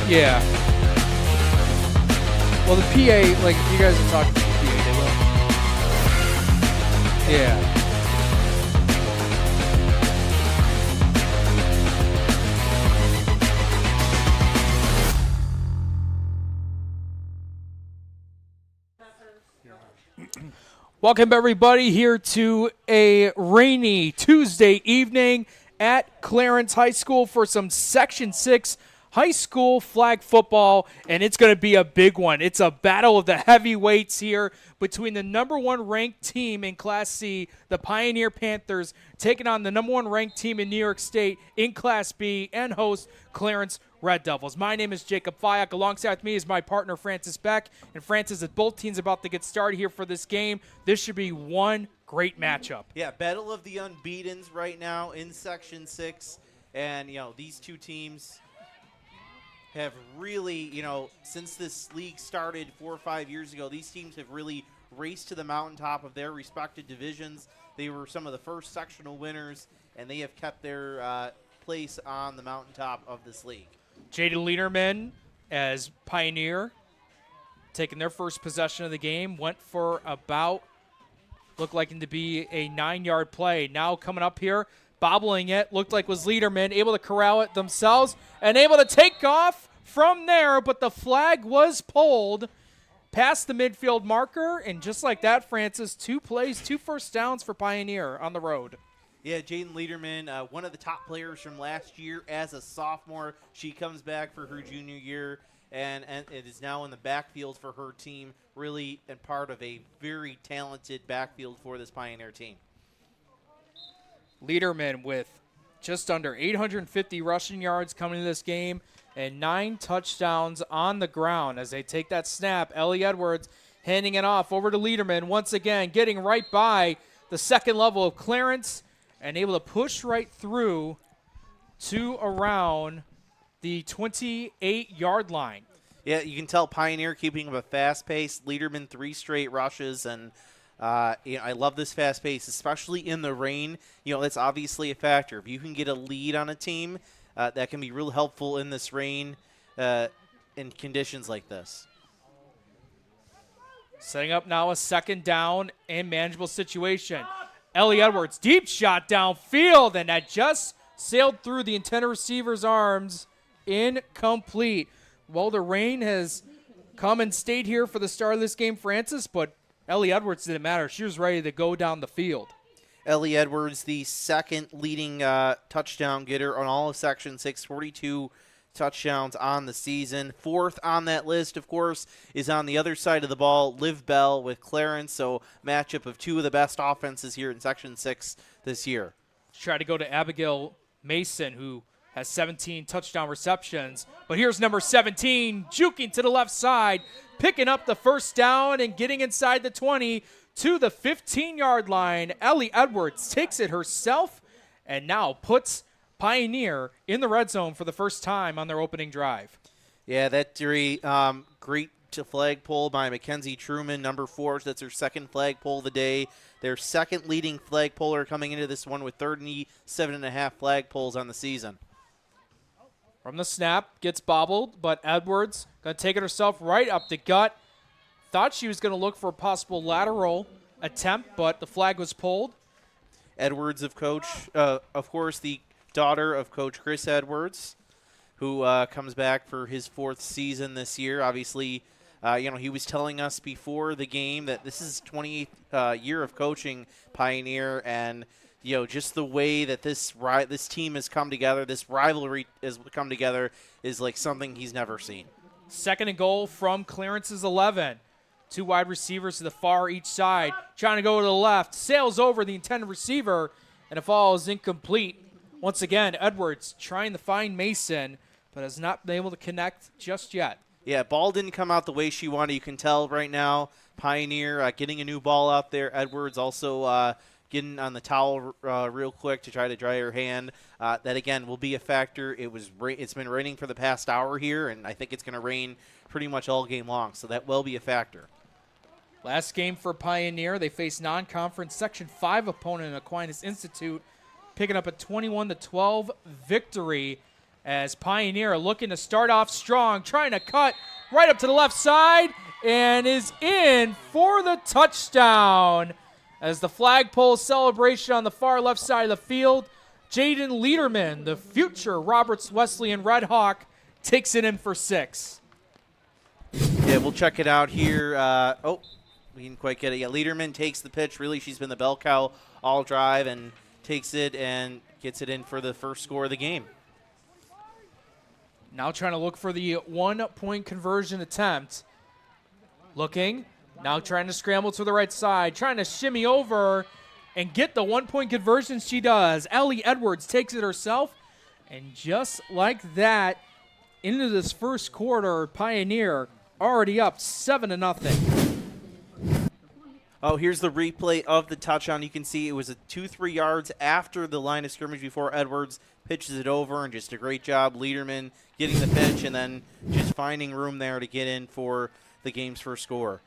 Yeah. Well, the PA, like, if you guys are talking to the PA, they will. Yeah. Welcome, everybody, here to a rainy Tuesday evening at Clarence High School for some Section 6 high school flag football, and it's going to be a big one. It's a battle of the heavyweights here between the number one ranked team in Class C, the Pioneer Panthers, taking on the number one ranked team in New York State in Class B and host Clarence Red Devils. My name is Jacob Fyack. Alongside with me is my partner, Francis Beck. And Francis, as both teams about to get started here for this game, this should be one great matchup. Yeah, battle of the unbeatens right now in Section 6. And, these two teams have really, since this league started 4 or 5 years ago, these teams have really raced to the mountaintop of their respective divisions. They were some of the first sectional winners, and they have kept their place on the mountaintop of this league. Jaden Liederman, as Pioneer, taking their first possession of the game, went for about, looked like it to be a 9-yard play. Now coming up here, bobbling it, looked like was Liederman, able to corral it themselves and able to take off from there, but the flag was pulled past the midfield marker, and just like that, Francis, 2 plays, 2 first downs for Pioneer on the road. Yeah, Jaden Liederman, one of the top players from last year as a sophomore. She comes back for her junior year, and it is now in the backfield for her team, really and part of a very talented backfield for this Pioneer team. Liederman with just under 850 rushing yards coming into this game and 9 touchdowns on the ground as they take that snap. Ellie Edwards handing it off over to Liederman once again, getting right by the second level of Clarence and able to push right through to around the 28-yard line. Yeah, you can tell Pioneer keeping up a fast pace. Liederman 3 straight rushes, and I love this fast pace, especially in the rain. That's obviously a factor. If you can get a lead on a team, that can be real helpful in this rain in conditions like this. Setting up now a second down and manageable situation. Ellie Edwards, deep shot downfield, and that just sailed through the intended receiver's arms. Incomplete. Well, the rain has come and stayed here for the start of this game, Francis, but Ellie Edwards didn't matter. She was ready to go down the field. Ellie Edwards, the second leading touchdown getter on all of Section 6, 42 touchdowns on the season. 4th on that list, of course, is on the other side of the ball, Liv Bell with Clarence. So matchup of 2 of the best offenses here in Section 6 this year. Try to go to Abigail Mason, who has 17 touchdown receptions. But here's number 17, juking to the left side, picking up the first down and getting inside the 20 to the 15-yard line. Ellie Edwards takes it herself and now puts Pioneer in the red zone for the first time on their opening drive. Yeah, that's great flag pull by Mackenzie Truman, number 4. That's her second flag pull of the day. Their second leading flag puller coming into this one with 37.5 flag pulls on the season. From the snap, gets bobbled, but Edwards going to take it herself right up the gut. Thought she was going to look for a possible lateral attempt, but the flag was pulled. Edwards, of course, the daughter of Coach Chris Edwards, who comes back for his 4th season this year. Obviously, he was telling us before the game that this is 28th year of coaching Pioneer, and just the way that this team has come together, this rivalry has come together, is like something he's never seen. 2nd and goal from Clarence's 11. 2 wide receivers to the far each side, trying to go to the left, sails over the intended receiver, and a fall is incomplete. Once again, Edwards trying to find Mason, but has not been able to connect just yet. Yeah, ball didn't come out the way she wanted. You can tell right now, Pioneer getting a new ball out there. Edwards also getting on the towel real quick to try to dry her hand. That, again, will be a factor. It's been raining for the past hour here, and I think it's going to rain pretty much all game long, so that will be a factor. Last game for Pioneer, they faced non-conference Section 5 opponent Aquinas Institute, picking up a 21-12 victory as Pioneer looking to start off strong, trying to cut right up to the left side, and is in for the touchdown. As the flagpole celebration on the far left side of the field, Jaden Lederman, the future Roberts Wesleyan Red Hawk, takes it in for 6. Yeah, we'll check it out here. We didn't quite get it. Yeah, Lederman takes the pitch. Really, she's been the bell cow all drive and takes it and gets it in for the first score of the game. Now trying to look for the 1-point conversion attempt. Looking. Now trying to scramble to the right side. Trying to shimmy over and get the 1-point conversion. She does. Ellie Edwards takes it herself. And just like that, into this first quarter, Pioneer already up 7-0. Oh, here's the replay of the touchdown. You can see it was 2-3 yards after the line of scrimmage before Edwards pitches it over, and just a great job, Lederman getting the pitch and then just finding room there to get in for the game's first score.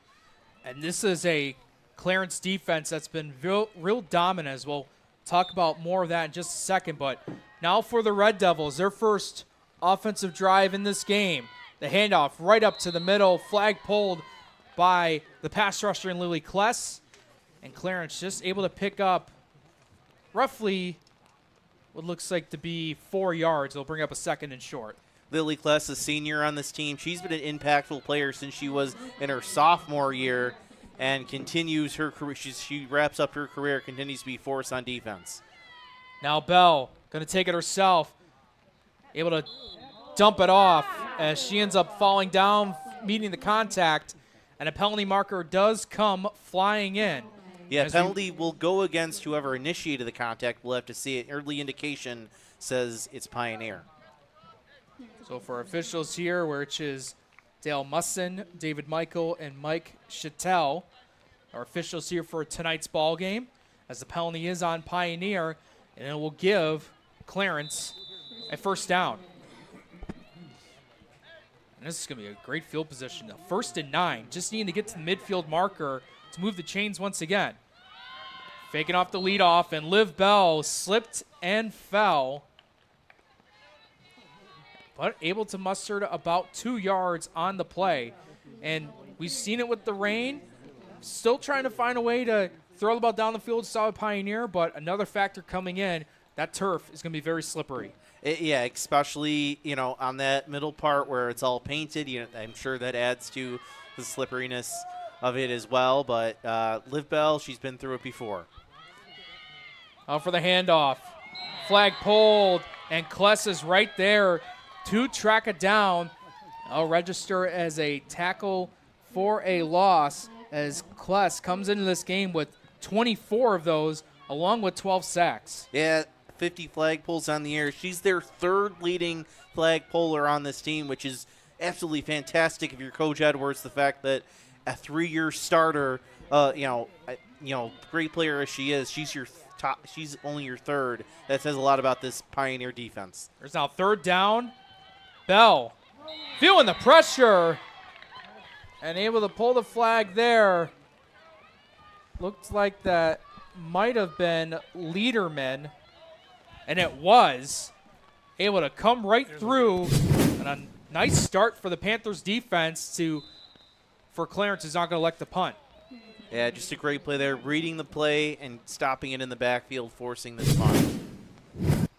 And this is a Clarence defense that's been real dominant, as we'll talk about more of that in just a second. But now for the Red Devils, their first offensive drive in this game. The handoff right up to the middle, flag pulled by the pass rusher in Lily Kless, and Clarence just able to pick up roughly what looks like to be 4 yards. They'll bring up a 2nd and short. Lily Kless, a senior on this team. She's been an impactful player since she was in her sophomore year and continues her career. She wraps up her career, continues to be a force on defense. Now Bell going to take it herself, able to dump it off as she ends up falling down, meeting the contact. And a penalty marker does come flying in. Yeah, penalty will go against whoever initiated the contact. We'll have to see it. Early indication says it's Pioneer. So for officials here, which is Dale Musson, David Michael, and Mike Chattel, our officials here for tonight's ball game, as the penalty is on Pioneer, and it will give Clarence a first down. And this is going to be a great field position. Now, 1st and 9. Just needing to get to the midfield marker to move the chains once again. Faking off the leadoff, and Liv Bell slipped and fell. But able to muster about 2 yards on the play. And we've seen it with the rain. Still trying to find a way to throw the ball down the field, solid Pioneer, but another factor coming in, that turf is going to be very slippery. Yeah, especially, on that middle part where it's all painted. I'm sure that adds to the slipperiness of it as well. But Liv Bell, she's been through it before. Out for the handoff. Flag pulled, and Kless is right there to track it down. I'll register as a tackle for a loss as Kless comes into this game with 24 of those, along with 12 sacks. Yeah. 50 flag pulls on the air. She's their 3rd leading flag puller on this team, which is absolutely fantastic if you're Coach Edwards. The fact that a 3-year starter, great player as she is, she's your top. She's only your 3rd. That says a lot about this Pioneer defense. There's now 3rd down. Bell feeling the pressure and able to pull the flag there. Looked like that might have been Lederman. And it was able to come right through, and a nice start for the Panthers defense for Clarence is not going to elect the punt. Yeah, just a great play there, reading the play and stopping it in the backfield, forcing this punt.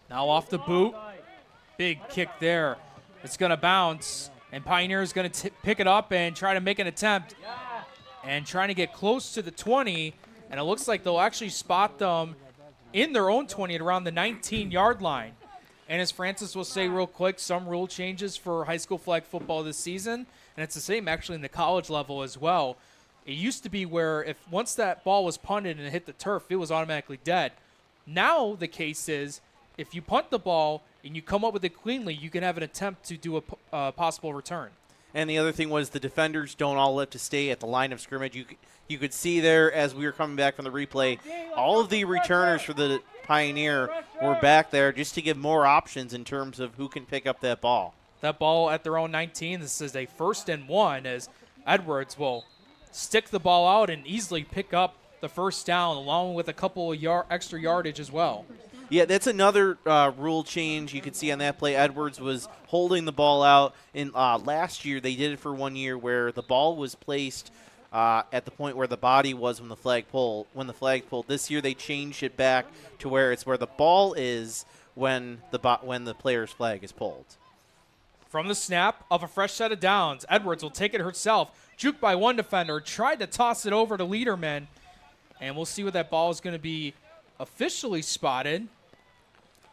Now off the boot, big kick there. It's going to bounce, and Pioneer is going to pick it up and try to make an attempt and trying to get close to the 20, and it looks like they'll actually spot them in their own 20 at around the 19-yard line. And as Francis will say real quick, some rule changes for high school flag football this season, and it's the same actually in the college level as well. It used to be where if once that ball was punted and it hit the turf, it was automatically dead. Now the case is if you punt the ball and you come up with it cleanly, you can have an attempt to do a possible return. And the other thing was the defenders don't all have to stay at the line of scrimmage. You could see there as we were coming back from the replay, all of the returners for the Pioneer were back there just to give more options in terms of who can pick up that ball. That ball at their own 19. This is a 1st and 1 as Edwards will stick the ball out and easily pick up the first down along with a couple of extra yardage as well. Yeah, that's another rule change you could see on that play. Edwards was holding the ball out. In last year, they did it for 1 year where the ball was placed at the point where the body was when the flag pulled. This year, they changed it back to where it's where the ball is when the player's flag is pulled. From the snap of a fresh set of downs, Edwards will take it herself. Juked by one defender, tried to toss it over to Lederman, and we'll see what that ball is going to be officially spotted.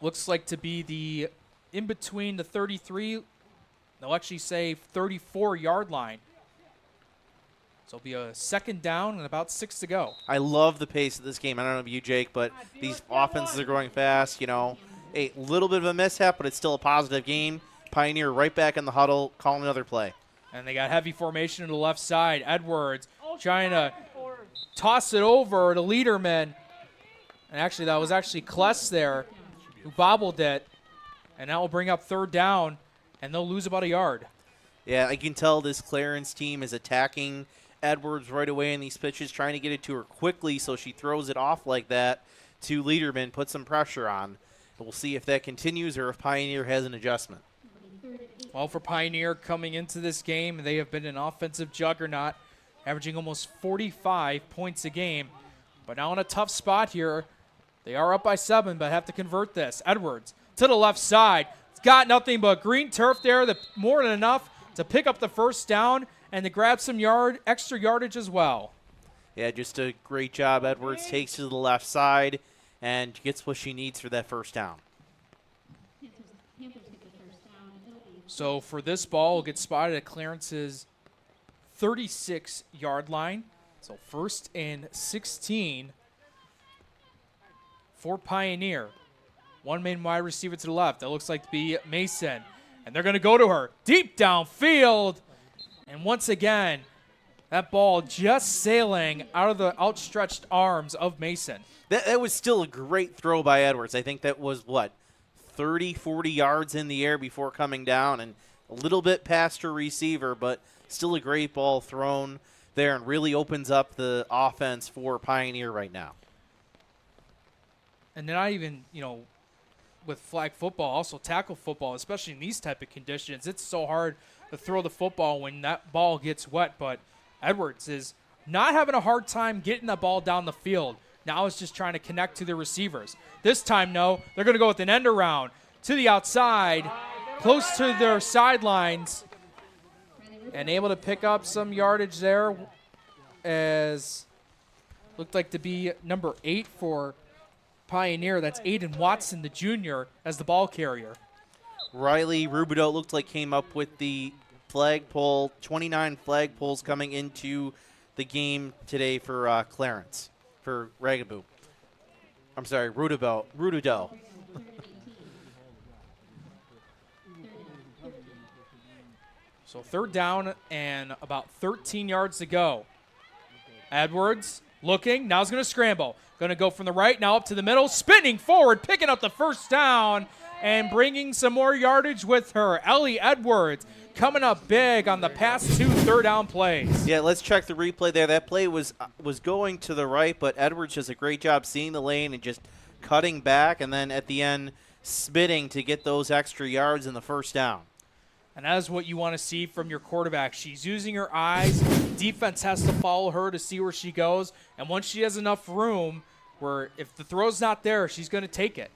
Looks like to be the in between the 33, they'll actually say 34-yard line. So it'll be a second down and about 6 to go. I love the pace of this game. I don't know if you, Jake, but these offenses are growing fast. You know, a little bit of a mishap, but it's still a positive game. Pioneer right back in the huddle, calling another play. And they got heavy formation to the left side. Edwards trying to toss it over to Lederman. And actually, that was actually Kless there who bobbled it. And that will bring up third down, and they'll lose about a yard. Yeah, I can tell this Clarence team is attacking Edwards right away in these pitches, trying to get it to her quickly so she throws it off like that to Lederman, put some pressure on. We'll see if that continues or if Pioneer has an adjustment. Well, for Pioneer coming into this game, they have been an offensive juggernaut, averaging almost 45 points a game. But now in a tough spot here. They are up by 7, but have to convert this. Edwards to the left side. It's got nothing but green turf there, more than enough to pick up the first down and to grab some extra yardage as well. Yeah, just a great job. Edwards takes to the left side and gets what she needs for that first down. So for this ball, it'll get spotted at Clarence's 36-yard line. So 1st and 16 for Pioneer. One main wide receiver to the left. That looks like to be Mason. And they're going to go to her deep downfield. And once again, that ball just sailing out of the outstretched arms of Mason. That was still a great throw by Edwards. I think that was, 30, 40 yards in the air before coming down and a little bit past her receiver, but still a great ball thrown there and really opens up the offense for Pioneer right now. And not even, with flag football, also tackle football, especially in these type of conditions, it's so hard to throw the football when that ball gets wet. But Edwards is not having a hard time getting the ball down the field. Now it's just trying to connect to the receivers. This time, no, they're going to go with an end around to the outside, close to their sidelines, and able to pick up some yardage there as looked like to be number 8 for Pioneer. That's Aiden Watson, the junior, as the ball carrier. Riley Rubidoux looked like came up with the flagpole, 29 flagpoles coming into the game today for Clarence, for Ragaboo. I'm sorry, Rudidoux. So third down and about 13 yards to go. Edwards looking, now he's going to scramble. Going to go from the right, now up to the middle, spinning forward, picking up the first down, and bringing some more yardage with her. Ellie Edwards coming up big on the past 2 third down plays. Yeah, let's check the replay there. That play was going to the right, but Edwards does a great job seeing the lane and just cutting back, and then at the end, spitting to get those extra yards in the first down. And that is what you want to see from your quarterback. She's using her eyes. Defense has to follow her to see where she goes. And once she has enough room where if the throw's not there, she's going to take it.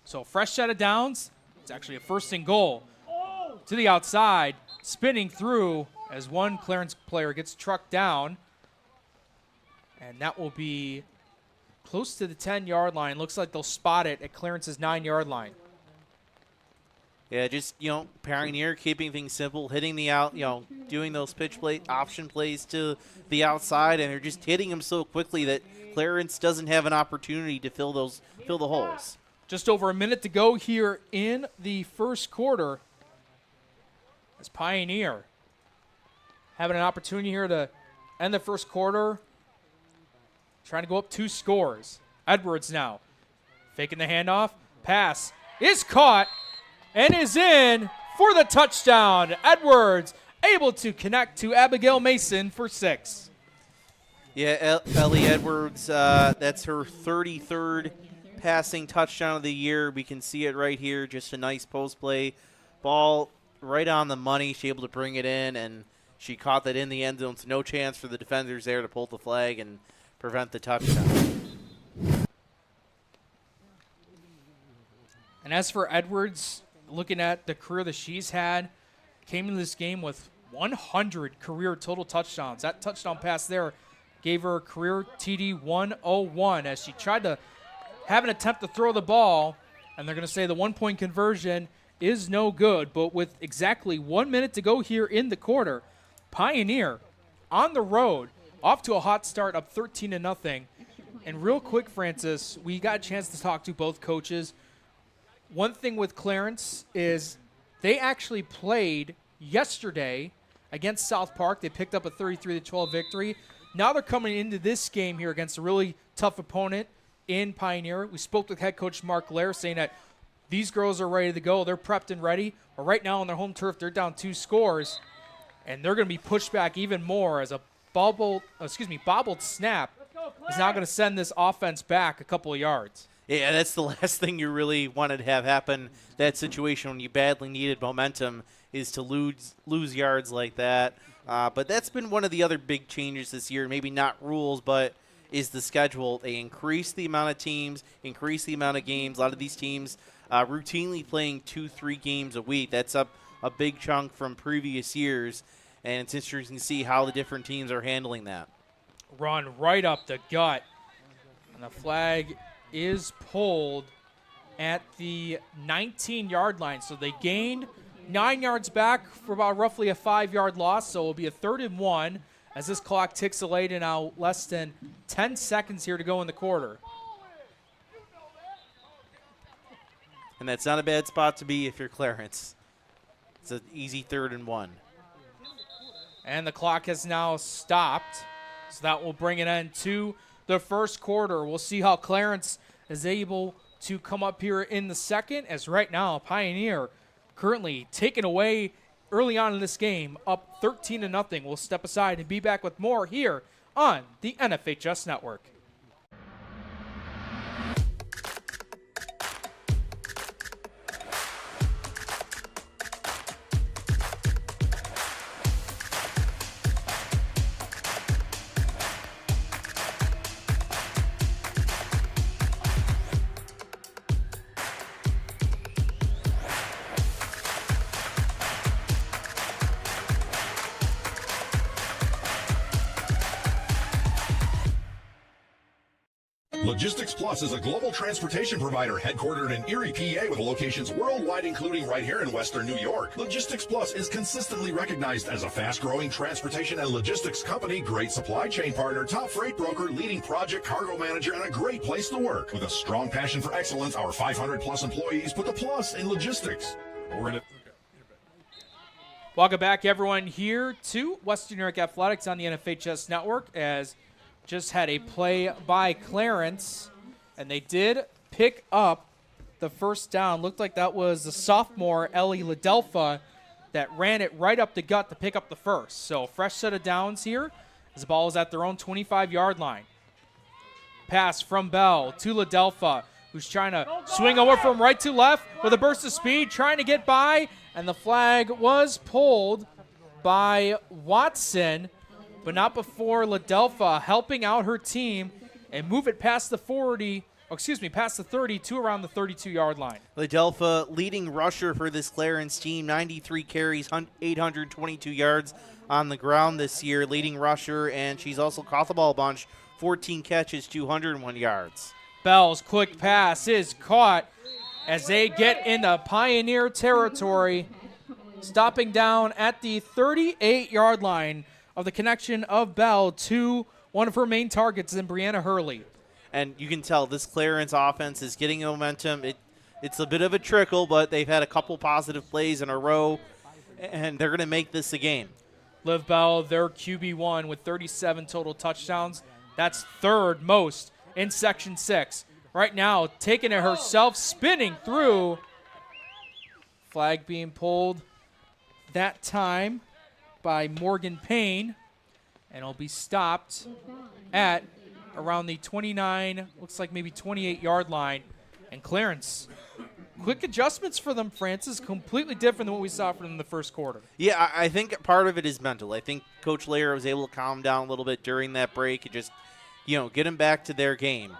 So fresh set of downs. It's actually a 1st and goal. To the outside, spinning through as one Clarence player gets trucked down. And that will be close to the 10-yard line. Looks like they'll spot it at Clarence's 9-yard line. Yeah, just, Pioneer keeping things simple, hitting the out, doing those pitch play option plays to the outside, and they're just hitting them so quickly that Clarence doesn't have an opportunity to fill the holes. Just over a minute to go here in the first quarter. As Pioneer having an opportunity here to end the first quarter, trying to go up 2 scores. Edwards now faking the handoff, pass is caught and is in for the touchdown. Edwards able to connect to Abigail Mason for 6. Yeah, Ellie Edwards, that's her 33rd passing touchdown of the year. We can see it right here. Just a nice post play. Ball right on the money. She's able to bring it in, and she caught that in the end zone. So no chance for the defenders there to pull the flag and prevent the touchdown. And as for Edwards, looking at the career that she's had, came into this game with 100 career total touchdowns. That touchdown pass there gave her a career TD 101 as she tried to have an attempt to throw the ball, and they're going to say the one-point conversion is no good. But with exactly 1 minute to go here in the quarter, Pioneer on the road, off to a hot start, up 13-0. And real quick, Francis, we got a chance to talk to both coaches. One thing with Clarence is they actually played yesterday against South Park. They picked up a 33-12 victory. Now they're coming into this game here against a really tough opponent in Pioneer. We spoke with head coach Mark Lair saying that these girls are ready to go. They're prepped and ready. But right now on their home turf, they're down 2 scores, and they're going to be pushed back even more as a bobbled snap is now going to send this offense back a couple of yards. Yeah, that's the last thing you really wanted to have happen. That situation when you badly needed momentum is to lose yards like that. But that's been one of the other big changes this year. Maybe not rules, but is the schedule. They increase the amount of teams, increase the amount of games. A lot of these teams routinely playing 2-3 games a week. That's up a big chunk from previous years, and it's interesting to see how the different teams are handling that. Run right up the gut, and the flag is pulled at the 19-yard line. So they gained 9 yards back for about roughly a 5-yard loss. So it'll be a 3rd and 1 as this clock ticks away to now less than 10 seconds here to go in the quarter. And that's not a bad spot to be if you're Clarence. It's an easy 3rd and 1. And the clock has now stopped. So that will bring an end to the first quarter. We'll see how Clarence is able to come up here in the second, as right now Pioneer currently taken away early on in this game, up 13-0. We'll step aside and be back with more here on the NFHS Network. Logistics Plus is a global transportation provider headquartered in Erie, PA, with locations worldwide, including right here in Western New York. Logistics Plus is consistently recognized as a fast-growing transportation and logistics company, great supply chain partner, top freight broker, leading project cargo manager, and a great place to work. With a strong passion for excellence, our 500-plus employees put the plus in logistics. Welcome back, everyone, here to Western New York Athletics on the NFHS Network, as just had a play by Clarence, and they did pick up the first down. Looked like that was the sophomore, Ellie Ladelfa, that ran it right up the gut to pick up the first. So fresh set of downs here as the ball is at their own 25-yard line. Pass from Bell to Ladelfa, who's trying to swing over from right to left with a burst of speed, trying to get by, and the flag was pulled by Watson, but not before Ladelfa helping out her team and move it past the past the 30 to around the 32-yard line. Ladelfa, leading rusher for this Clarence team, 93 carries, 822 yards on the ground this year, leading rusher, and she's also caught the ball a bunch, 14 catches, 201 yards. Bell's quick pass is caught as they get into Pioneer territory, stopping down at the 38-yard line of the connection of Bell to one of her main targets in Brianna Hurley. And you can tell this Clarence offense is getting momentum. It's a bit of a trickle, but they've had a couple positive plays in a row, and they're going to make this a game. Liv Bell, their QB1 with 37 total touchdowns. That's third most in Section 6. Right now, taking it herself, spinning through. Flag being pulled that time by Morgan Payne, and it'll be stopped at around the 29, looks like maybe 28-yard line. And Clarence, quick adjustments for them, Francis, completely different than what we saw from them in the first quarter. Yeah, I think part of it is mental. I think Coach Lair was able to calm down a little bit during that break and just, get them back to their game.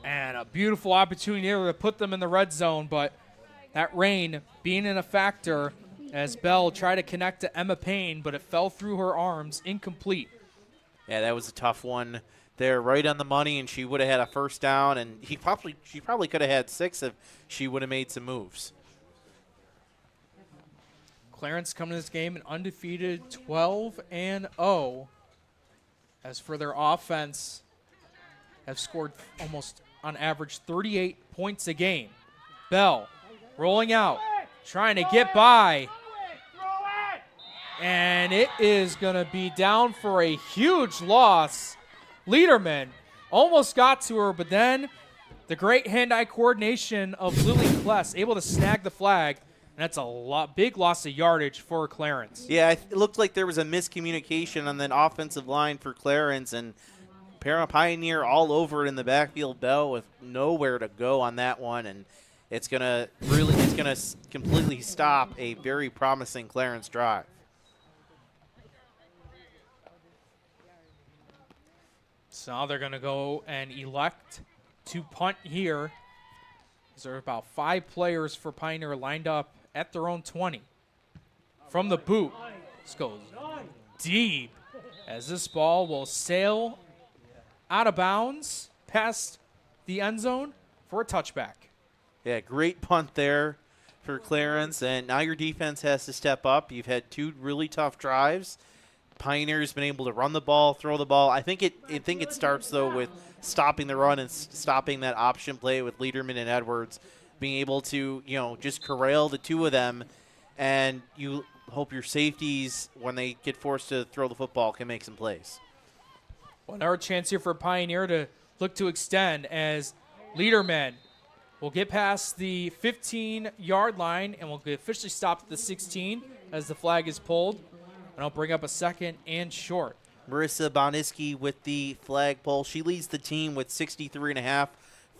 And a beautiful opportunity there to put them in the red zone, but that rain being in a factor as Bell tried to connect to Emma Payne, but it fell through her arms, incomplete. Yeah, that was a tough one there, right on the money, and she would have had a first down, and she probably could have had 6 if she would have made some moves. Clarence coming to this game an undefeated 12-0. As for their offense, have scored almost on average 38 points a game. Bell rolling out, trying to get by. And it is going to be down for a huge loss. Liederman almost got to her, but then the great hand-eye coordination of Lily Kless able to snag the flag. And that's a big loss of yardage for Clarence. Yeah, it looked like there was a miscommunication on that offensive line for Clarence, and Pioneer all over it in the backfield. Bell with nowhere to go on that one, and it's gonna completely stop a very promising Clarence drive. So now they're going to go and elect to punt here. There are about 5 players for Pioneer lined up at their own 20. From the boot, this goes deep as this ball will sail out of bounds past the end zone for a touchback. Yeah, great punt there for Clarence, and now your defense has to step up. You've had 2 really tough drives. Pioneer's been able to run the ball, throw the ball. I think it starts, though, with stopping the run and stopping that option play with Liederman and Edwards, being able to, just corral the 2 of them, and you hope your safeties, when they get forced to throw the football, can make some plays. Well, another chance here for Pioneer to look to extend as Liederman will get past the 15-yard line and will get officially stopped at the 16 as the flag is pulled. And I'll bring up a 2nd and short. Marissa Boniski with the flag pole. She leads the team with 63.5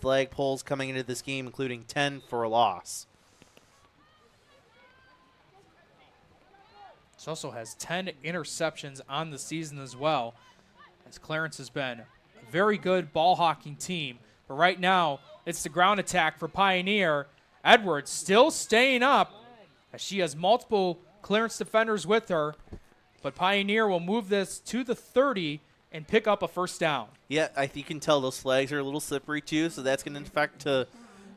flag poles coming into this game, including 10 for a loss. She also has 10 interceptions on the season as well, as Clarence has been a very good ball hawking team. But right now, it's the ground attack for Pioneer. Edwards still staying up as she has multiple Clarence defenders with her. But Pioneer will move this to the 30 and pick up a first down. Yeah, I think you can tell those flags are a little slippery too, so that's going to affect the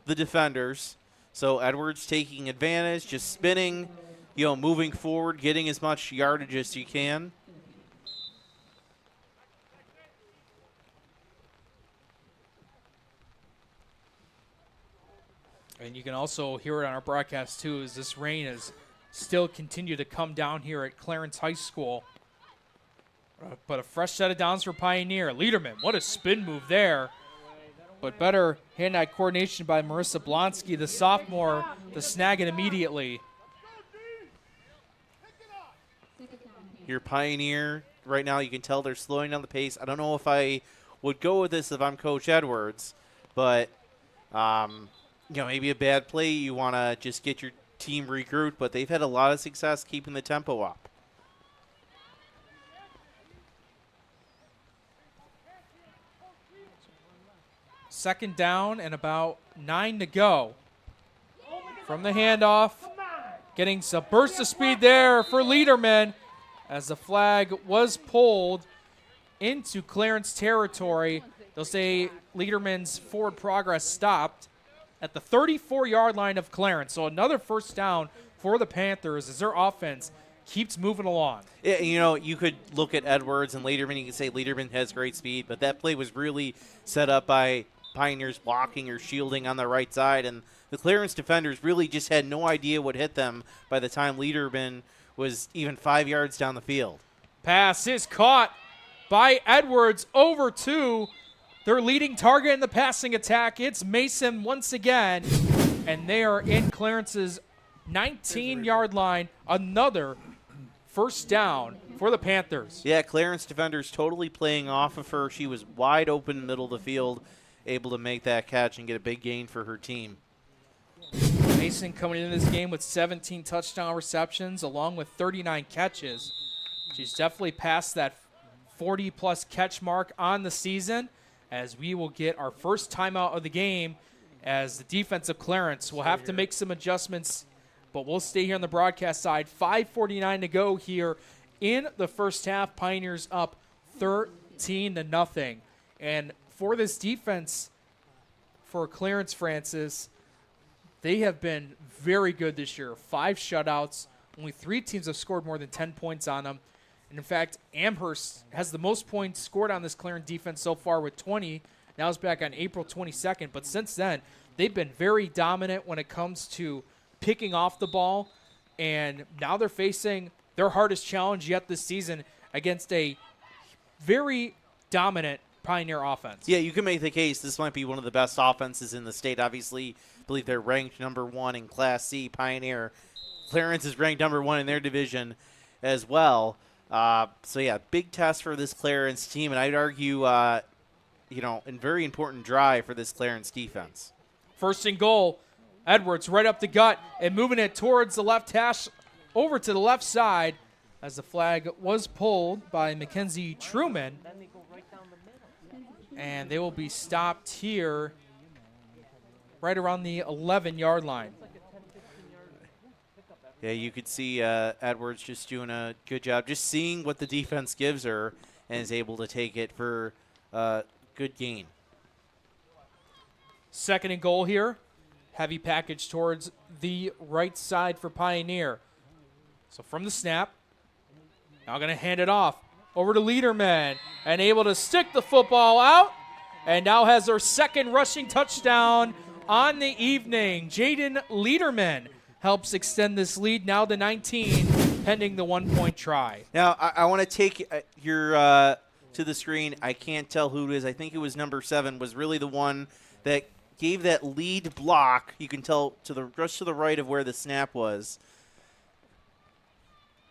defenders. So Edwards taking advantage, just spinning, moving forward, getting as much yardage as you can. And you can also hear it on our broadcast too, as this rain is still continue to come down here at Clarence High School. But a fresh set of downs for Pioneer. Liederman, what a spin move there. But better hand-eye coordination by Marissa Blonsky, the sophomore, to snag it immediately. Your Pioneer, right now you can tell they're slowing down the pace. I don't know if I would go with this if I'm Coach Edwards, but maybe a bad play. You want to just get your team regrouped, but they've had a lot of success keeping the tempo up. Second down and about 9 to go. From the handoff, getting some burst of speed there for Liederman as the flag was pulled into Clarence territory. They'll say Liederman's forward progress stopped at the 34-yard line of Clarence. So another first down for the Panthers as their offense keeps moving along. Yeah, you could look at Edwards and Liederman. You could say Liederman has great speed, but that play was really set up by Pioneers blocking or shielding on the right side, and the Clarence defenders really just had no idea what hit them by the time Liederman was even 5 yards down the field. Pass is caught by Edwards over to their leading target in the passing attack. It's Mason once again, and they are in Clarence's 19-yard line. Another first down for the Panthers. Yeah, Clarence defenders totally playing off of her. She was wide open middle of the field, able to make that catch and get a big gain for her team. Mason coming into this game with 17 touchdown receptions along with 39 catches. She's definitely past that 40-plus catch mark on the season, as we will get our first timeout of the game as the defensive Clarence will have to make some adjustments, but we'll stay here on the broadcast side. 5:49 to go here in the first half. Pioneers up 13-0. And for this defense, for Clarence Francis, they have been very good this year. 5 shutouts. Only 3 teams have scored more than 10 points on them. And in fact, Amherst has the most points scored on this Clarence defense so far with 20. Now it's back on April 22nd. But since then, they've been very dominant when it comes to picking off the ball. And now they're facing their hardest challenge yet this season against a very dominant Pioneer offense. Yeah, you can make the case this might be one of the best offenses in the state. Obviously, I believe they're ranked number 1 in Class C. Pioneer. Clarence is ranked number 1 in their division as well. So, yeah, big test for this Clarence team. And I'd argue, a very important drive for this Clarence defense. First and goal. Edwards right up the gut and moving it towards the left hash over to the left side as the flag was pulled by Mackenzie Truman. And they will be stopped here right around the 11-yard line. Yeah, you could see Edwards just doing a good job, just seeing what the defense gives her and is able to take it for a good gain. Second and goal here. Heavy package towards the right side for Pioneer. So from the snap, now going to hand it off over to Liederman and able to stick the football out, and now has her second rushing touchdown on the evening. Jaden Liederman helps extend this lead now to 19, pending the 1-point try. Now, I want to take your to the screen. I can't tell who it is. I think it was number 7 was really the one that gave that lead block. You can tell just to the right of where the snap was.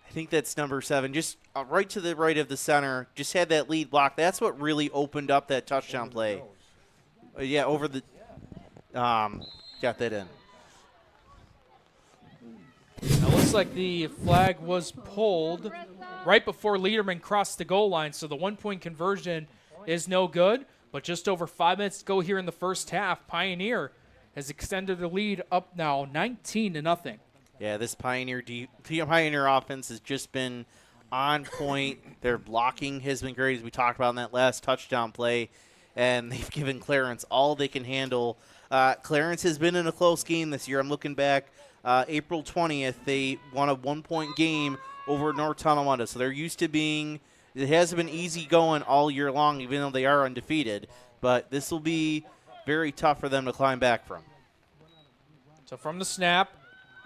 I think that's number 7, just right to the right of the center, just had that lead block. That's what really opened up that touchdown play. Yeah, over the got that in. Now it looks like the flag was pulled right before Liederman crossed the goal line, so the 1-point conversion is no good. But just over 5 minutes to go here in the first half. Pioneer has extended the lead up now 19-0. Yeah, this Pioneer offense has just been on point. Their blocking has been great, as we talked about in that last touchdown play, and they've given Clarence all they can handle. Clarence has been in a close game this year. I'm looking back, April 20th, they won a 1-point game over North Tonawanda, so they're used to being – it hasn't been easy going all year long, even though they are undefeated, but this will be very tough for them to climb back from. So from the snap,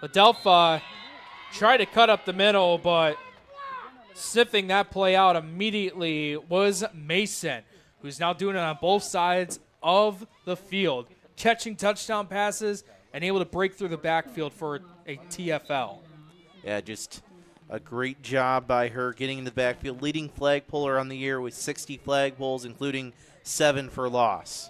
Adelpha tried to cut up the middle, but sniffing that play out immediately was Mason, who's now doing it on both sides of the field, catching touchdown passes and able to break through the backfield for a TFL. Yeah, just a great job by her getting in the backfield, leading flag puller on the year with 60 flag pulls, including 7 for loss.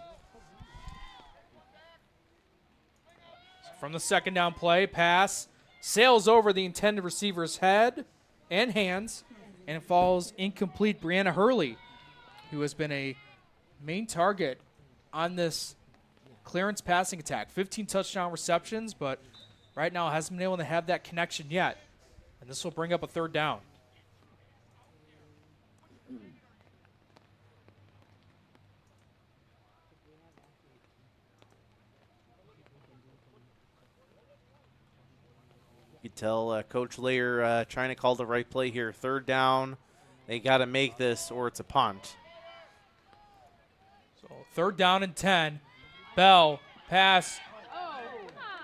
From the second down play, pass sails over the intended receiver's head and hands, and it falls incomplete. Brianna Hurley, who has been a main target on this Clarence passing attack. 15 touchdown receptions, but right now hasn't been able to have that connection yet. And this will bring up a third down. You could tell Coach Layer trying to call the right play here. Third down. They got to make this or it's a punt. So third down and 10. Bell, pass.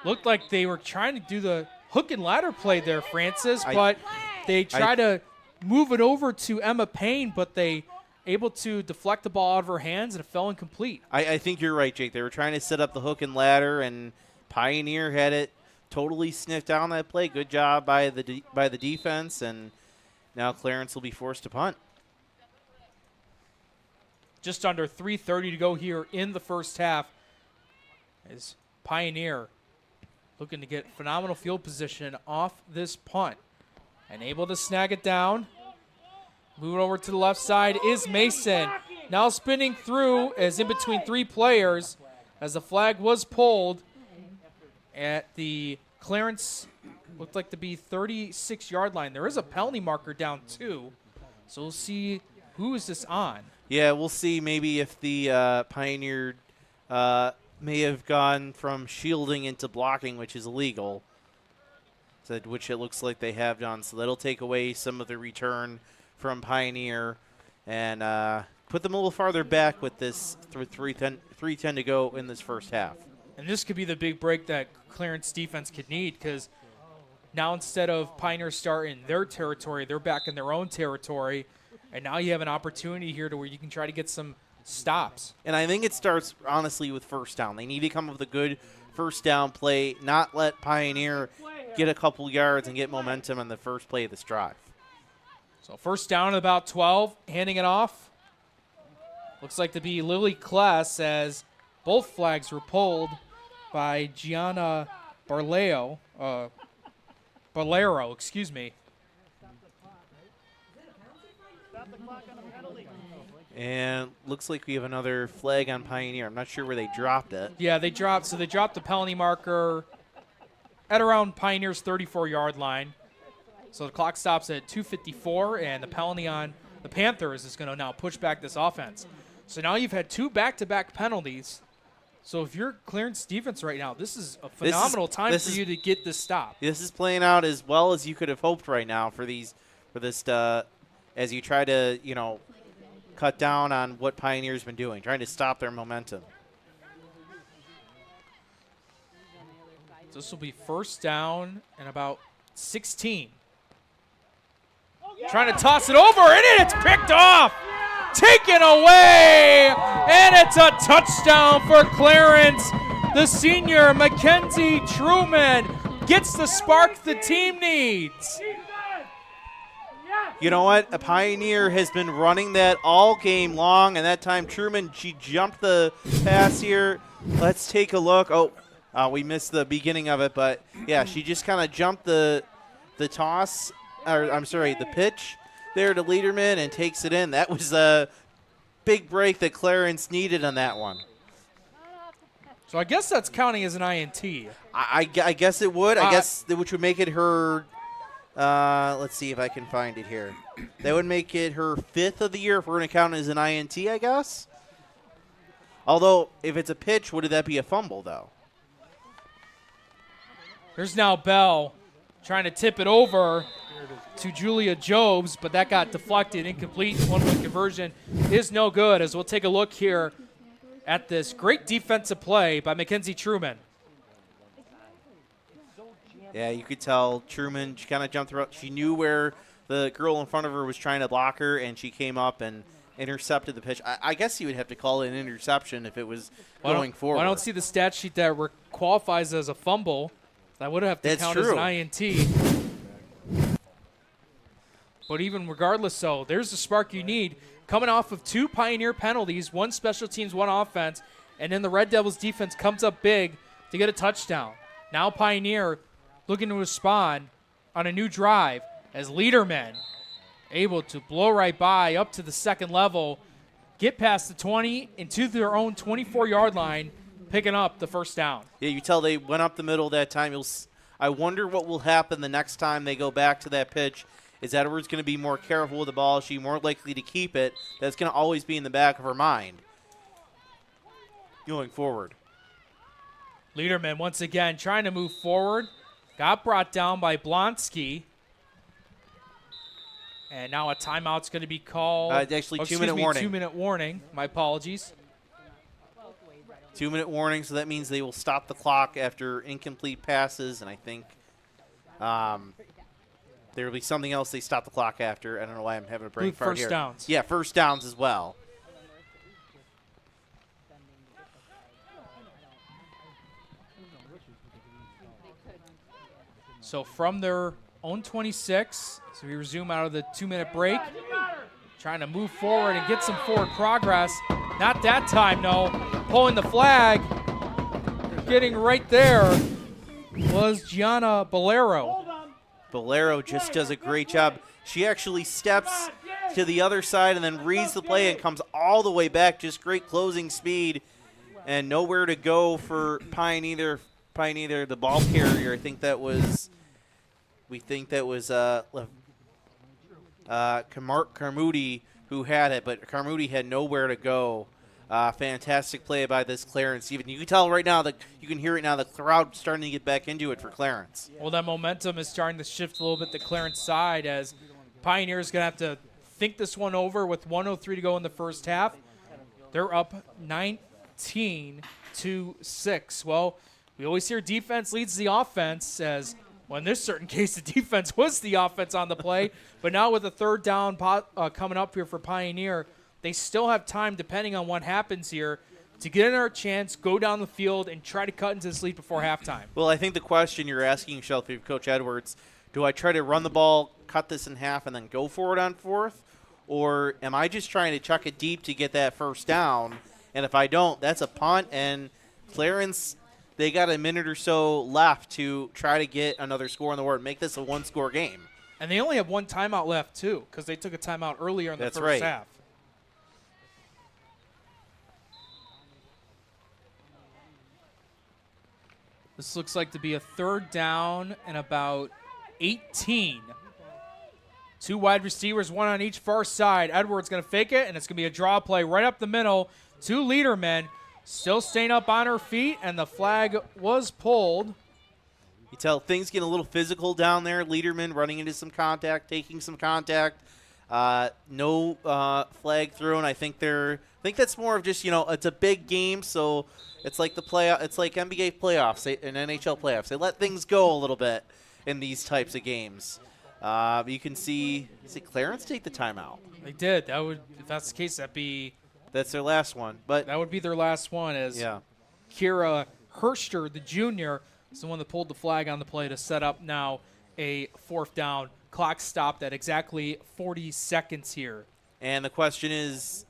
Looked like they were trying to do the hook and ladder play there, Francis, but they try to move it over to Emma Payne, but they able to deflect the ball out of her hands, and it fell incomplete. I think you're right, Jake. They were trying to set up the hook and ladder, and Pioneer had it totally sniffed down that play. Good job by the defense, and Now Clarence will be forced to punt. Just under 3:30 to go here in the first half. As Pioneer looking to get phenomenal field position off this punt. And able to snag it down. Moving over to the left side is Mason. Now spinning through as in between 3 players as the flag was pulled at the Clarence, looked like to be 36-yard line. There is a penalty marker down too. So we'll see who is this on. Yeah, we'll see maybe if the Pioneer may have gone from shielding into blocking, which is illegal, which it looks like they have done. So that'll take away some of the return from Pioneer and put them a little farther back with this 3:10 to go in this first half. And this could be the big break that Clarence defense could need, because now instead of Pioneer starting their territory, they're back in their own territory. And now you have an opportunity here to where you can try to get some stops. And I think it starts, honestly, with first down. They need to come up with a good first down play, not let Pioneer get a couple yards and get momentum on the first play of this drive. So first down at about 12, handing it off. Looks like to be Lily Kless, as both flags were pulled by Gianna Barlero, excuse me. And looks like we have another flag on Pioneer. I'm not sure where they dropped it. Yeah, they dropped the penalty marker at around Pioneer's 34-yard line. So the clock stops at 2:54, and the penalty on the Panthers is going to now push back this offense. So now you've had 2 back-to-back penalties. So if you're Clarence defense right now, this is a phenomenal time for you to get this stop. This is playing out as well as you could have hoped right now for this as you try to, cut down on what Pioneer's been doing, trying to stop their momentum. This will be first down and about 16. Trying to toss it over, and it's picked off. Taken away, and it's a touchdown for Clarence. The senior, Mackenzie Truman, gets the spark the team needs. You know what? A Pioneer has been running that all game long, and that time Truman, she jumped the pass here. Let's take a look. Oh, we missed the beginning of it, but yeah, she just kind of jumped the toss, or I'm sorry, the pitch there to Lederman and takes it in. That was a big break that Clarence needed on that one. So I guess that's counting as an INT. I guess it would. I guess which would make it her. Let's see if I can find it here. That would make it her 5th of the year if we're going to count it as an INT, I guess. Although, if it's a pitch, would that be a fumble, though? Here's now Bell trying to tip it over to Julia Jobs, but that got deflected, incomplete. One-point conversion is no good, as we'll take a look here at this great defensive play by Mackenzie Truman. Yeah, you could tell Truman, she kind of jumped around. She knew where the girl in front of her was trying to block her, and she came up and intercepted the pitch. I guess you would have to call it an interception if it was going forward. I don't see the stat sheet that qualifies as a fumble. That would have to count as an INT. But even regardless, so there's the spark you need. Coming off of 2 Pioneer penalties, 1 special teams, 1 offense, and then the Red Devils defense comes up big to get a touchdown. Now Pioneer looking to respond on a new drive as Lederman able to blow right by up to the second level, get past the 20 and to their own 24-yard line, picking up the first down. Yeah, you tell they went up the middle that time. I wonder what will happen the next time they go back to that pitch. Is Edwards going to be more careful with the ball? Is she more likely to keep it? That's going to always be in the back of her mind going forward. Lederman once again trying to move forward. Got brought down by Blonsky. And now a timeout's going to be called. Actually, 2-minute warning. 2-minute warning. My apologies. 2-minute warning, so that means they will stop the clock after incomplete passes, and I think there will be something else they stop the clock after. I don't know why I'm having a brain fart here. First downs. Yeah, first downs as well. So from their own 26. So we resume out of the 2-minute break. Trying to move forward and get some forward progress. Not that time, no. Pulling the flag. Getting right there was Gianna Bolero. Bolero just does a great job. She actually steps to the other side and then reads the play and comes all the way back. Just great closing speed and nowhere to go for Pioneer, the ball carrier. I think that was, Carmudi who had it, but Carmudi had nowhere to go. Fantastic play by this Clarence. Even you can tell right now that you can hear it now. The crowd starting to get back into it for Clarence. Well, that momentum is starting to shift a little bit to Clarence side as Pioneer's going to have to think this one over with 1:03 to go in the first half. They're up 19-6. Well, we always hear defense leads the offense, as well, in this certain case, the defense was the offense on the play. But now with a third down coming up here for Pioneer, they still have time, depending on what happens here, to get another chance, go down the field, and try to cut into this lead before halftime. Well, I think the question you're asking yourself, Coach Edwards, do I try to run the ball, cut this in half, and then go for it on fourth? Or am I just trying to chuck it deep to get that first down? And if I don't, that's a punt. And Clarence, they got a minute or so left to try to get another score on the board and make this a one-score game. And they only have one timeout left, too, because they took a timeout earlier in the first half. This looks like to be a third down and about 18. Two wide receivers, one on each far side. Edwards going to fake it, and it's going to be a draw play right up the middle. Two Lederman still staying up on her feet, and the flag was pulled. You tell things getting a little physical down there. Lederman running into some contact, taking some contact. No flag thrown. I think that's more of just, it's a big game, so it's like it's like NBA playoffs and NHL playoffs. They let things go a little bit in these types of games. You can see Clarence take the timeout. They did. If that's the case, that's their last one. But that would be their last one, as Kira Herster, the junior, is the one that pulled the flag on the play to set up now a fourth down. Clock stopped at exactly 40 seconds here. And the question is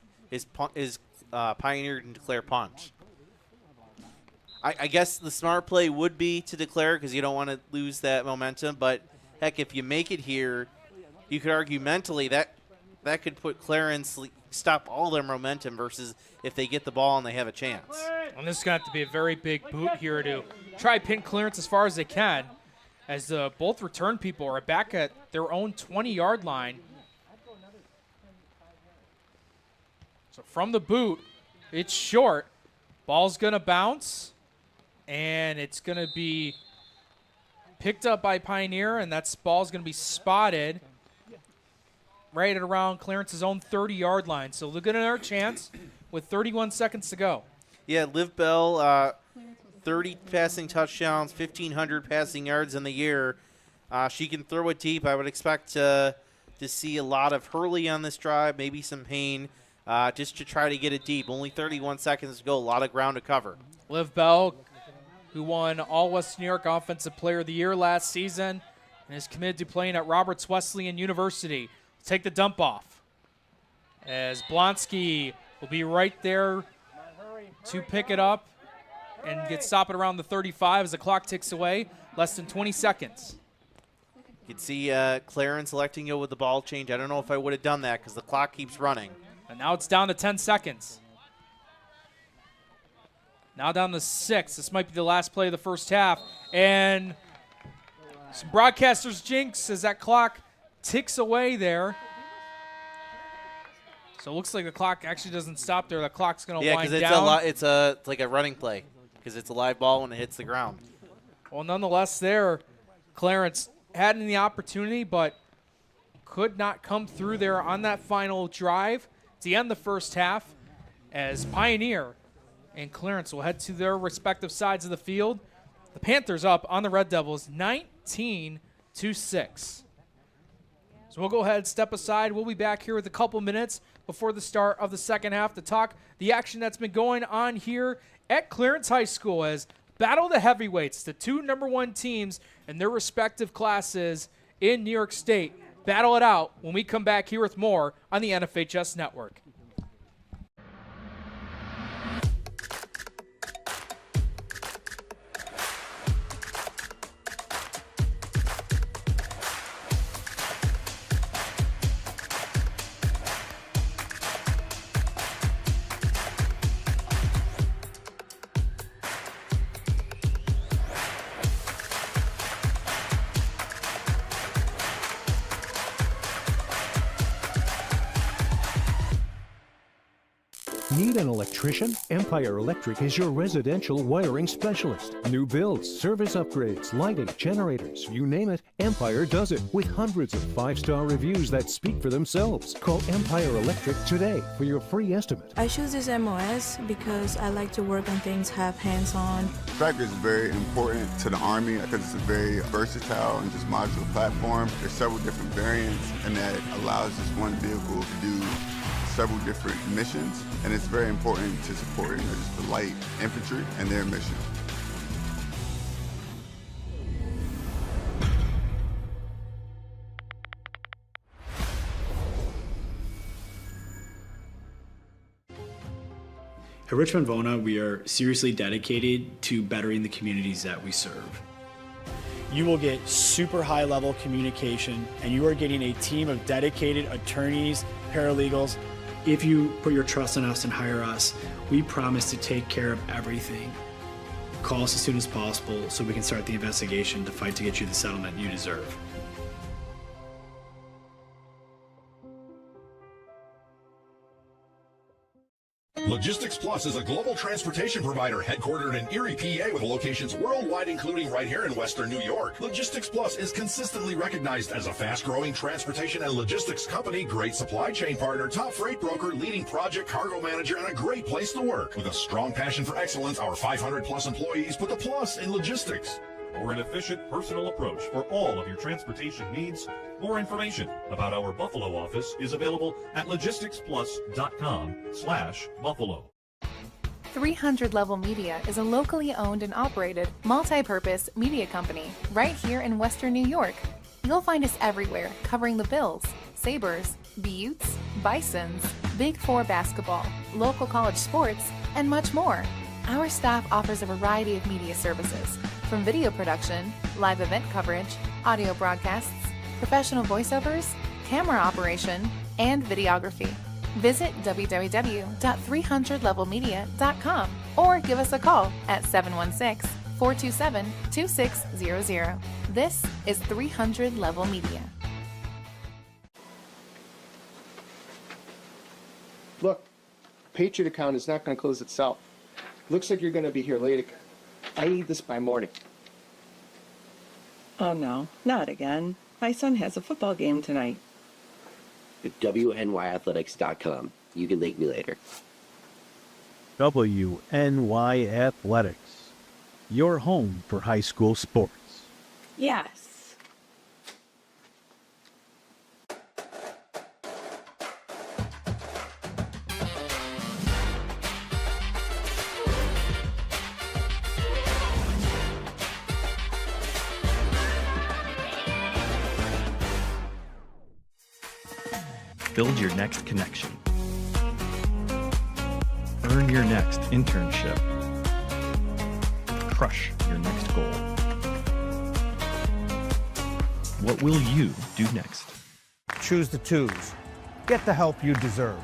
Pioneer to declare punt? I guess the smart play would be to declare because you don't want to lose that momentum. But, heck, if you make it here, you could argue mentally that could put Clarence, stop all their momentum versus if they get the ball and they have a chance. And this is going to have to be a very big boot here to try pin Clarence as far as they can, as both return people are back at their own 20-yard line. So from the boot, it's short. Ball's going to bounce, and it's going to be picked up by Pioneer, and that ball's going to be spotted right at around Clarence's own 30-yard line. So look at another chance with 31 seconds to go. Yeah, Liv Bell, 30 passing touchdowns, 1,500 passing yards in the year. She can throw it deep. I would expect to see a lot of Hurley on this drive, maybe some Payne, just to try to get it deep. Only 31 seconds to go, a lot of ground to cover. Liv Bell, who won All-West New York Offensive Player of the Year last season and is committed to playing at Roberts Wesleyan University. Take the dump off, as Blonsky will be right there to pick it up and get stopped at around the 35 as the clock ticks away. Less than 20 seconds. You can see Clarence electing to go with the ball change. I don't know if I would have done that because the clock keeps running. And now it's down to 10 seconds. Now down to 6. This might be the last play of the first half. And some broadcasters jinx as that clock ticks away there. So it looks like the clock actually doesn't stop there. The clock's going to wind down. It's like a running play because it's a live ball when it hits the ground. Well, nonetheless there, Clarence had the opportunity but could not come through there on that final drive to end the first half, as Pioneer and Clarence will head to their respective sides of the field. The Panthers up on the Red Devils 19-6. So we'll go ahead and step aside. We'll be back here with a couple minutes before the start of the second half to talk the action that's been going on here at Clarence High School, as battle the heavyweights, the two #1 teams in their respective classes in New York State. Battle it out when we come back here with more on the NFHS Network. Need an electrician? Empire Electric is your residential wiring specialist. New builds, service upgrades, lighting, generators, you name it, Empire does it with hundreds of 5-star reviews that speak for themselves. Call Empire Electric today for your free estimate. I choose this MOS because I like to work on things, have hands-on. Tracker is very important to the Army because it's a very versatile and just modular platform. There's several different variants, and that allows this one vehicle to do several different missions, and it's very important to support just the light infantry and their mission. At Richmond Vona, we are seriously dedicated to bettering the communities that we serve. You will get super high level communication, and you are getting a team of dedicated attorneys, paralegals. If you put your trust in us and hire us, we promise to take care of everything. Call us as soon as possible so we can start the investigation to fight to get you the settlement you deserve. Logistics Plus is a global transportation provider headquartered in Erie, PA with locations worldwide, including right here in Western New York. Logistics Plus is consistently recognized as a fast-growing transportation and logistics company, great supply chain partner, top freight broker, leading project cargo manager, and a great place to work. With a strong passion for excellence, our 500-plus employees put the plus in logistics. Or an efficient personal approach for all of your transportation needs. More information about our Buffalo office is available at logisticsplus.com/Buffalo. 300 Level Media is a locally owned and operated multi-purpose media company right here in Western New York. You'll find us everywhere, covering the Bills, Sabres, Buttes, Bisons, Big Four basketball, local college sports, and much more. Our staff offers a variety of media services, from video production, live event coverage, audio broadcasts, professional voiceovers, camera operation, and videography. Visit www.300levelmedia.com or give us a call at 716-427-2600. This is 300 Level Media. Look, Patriot account is not going to close itself. Looks like you're going to be here late again. I need this by morning. Oh no, not again. My son has a football game tonight. WNYAthletics.com. You can thank me later. WNYAthletics. Your home for high school sports. Yes. Build your next connection. Earn your next internship. Crush your next goal. What will you do next? Choose the twos. Get the help you deserve.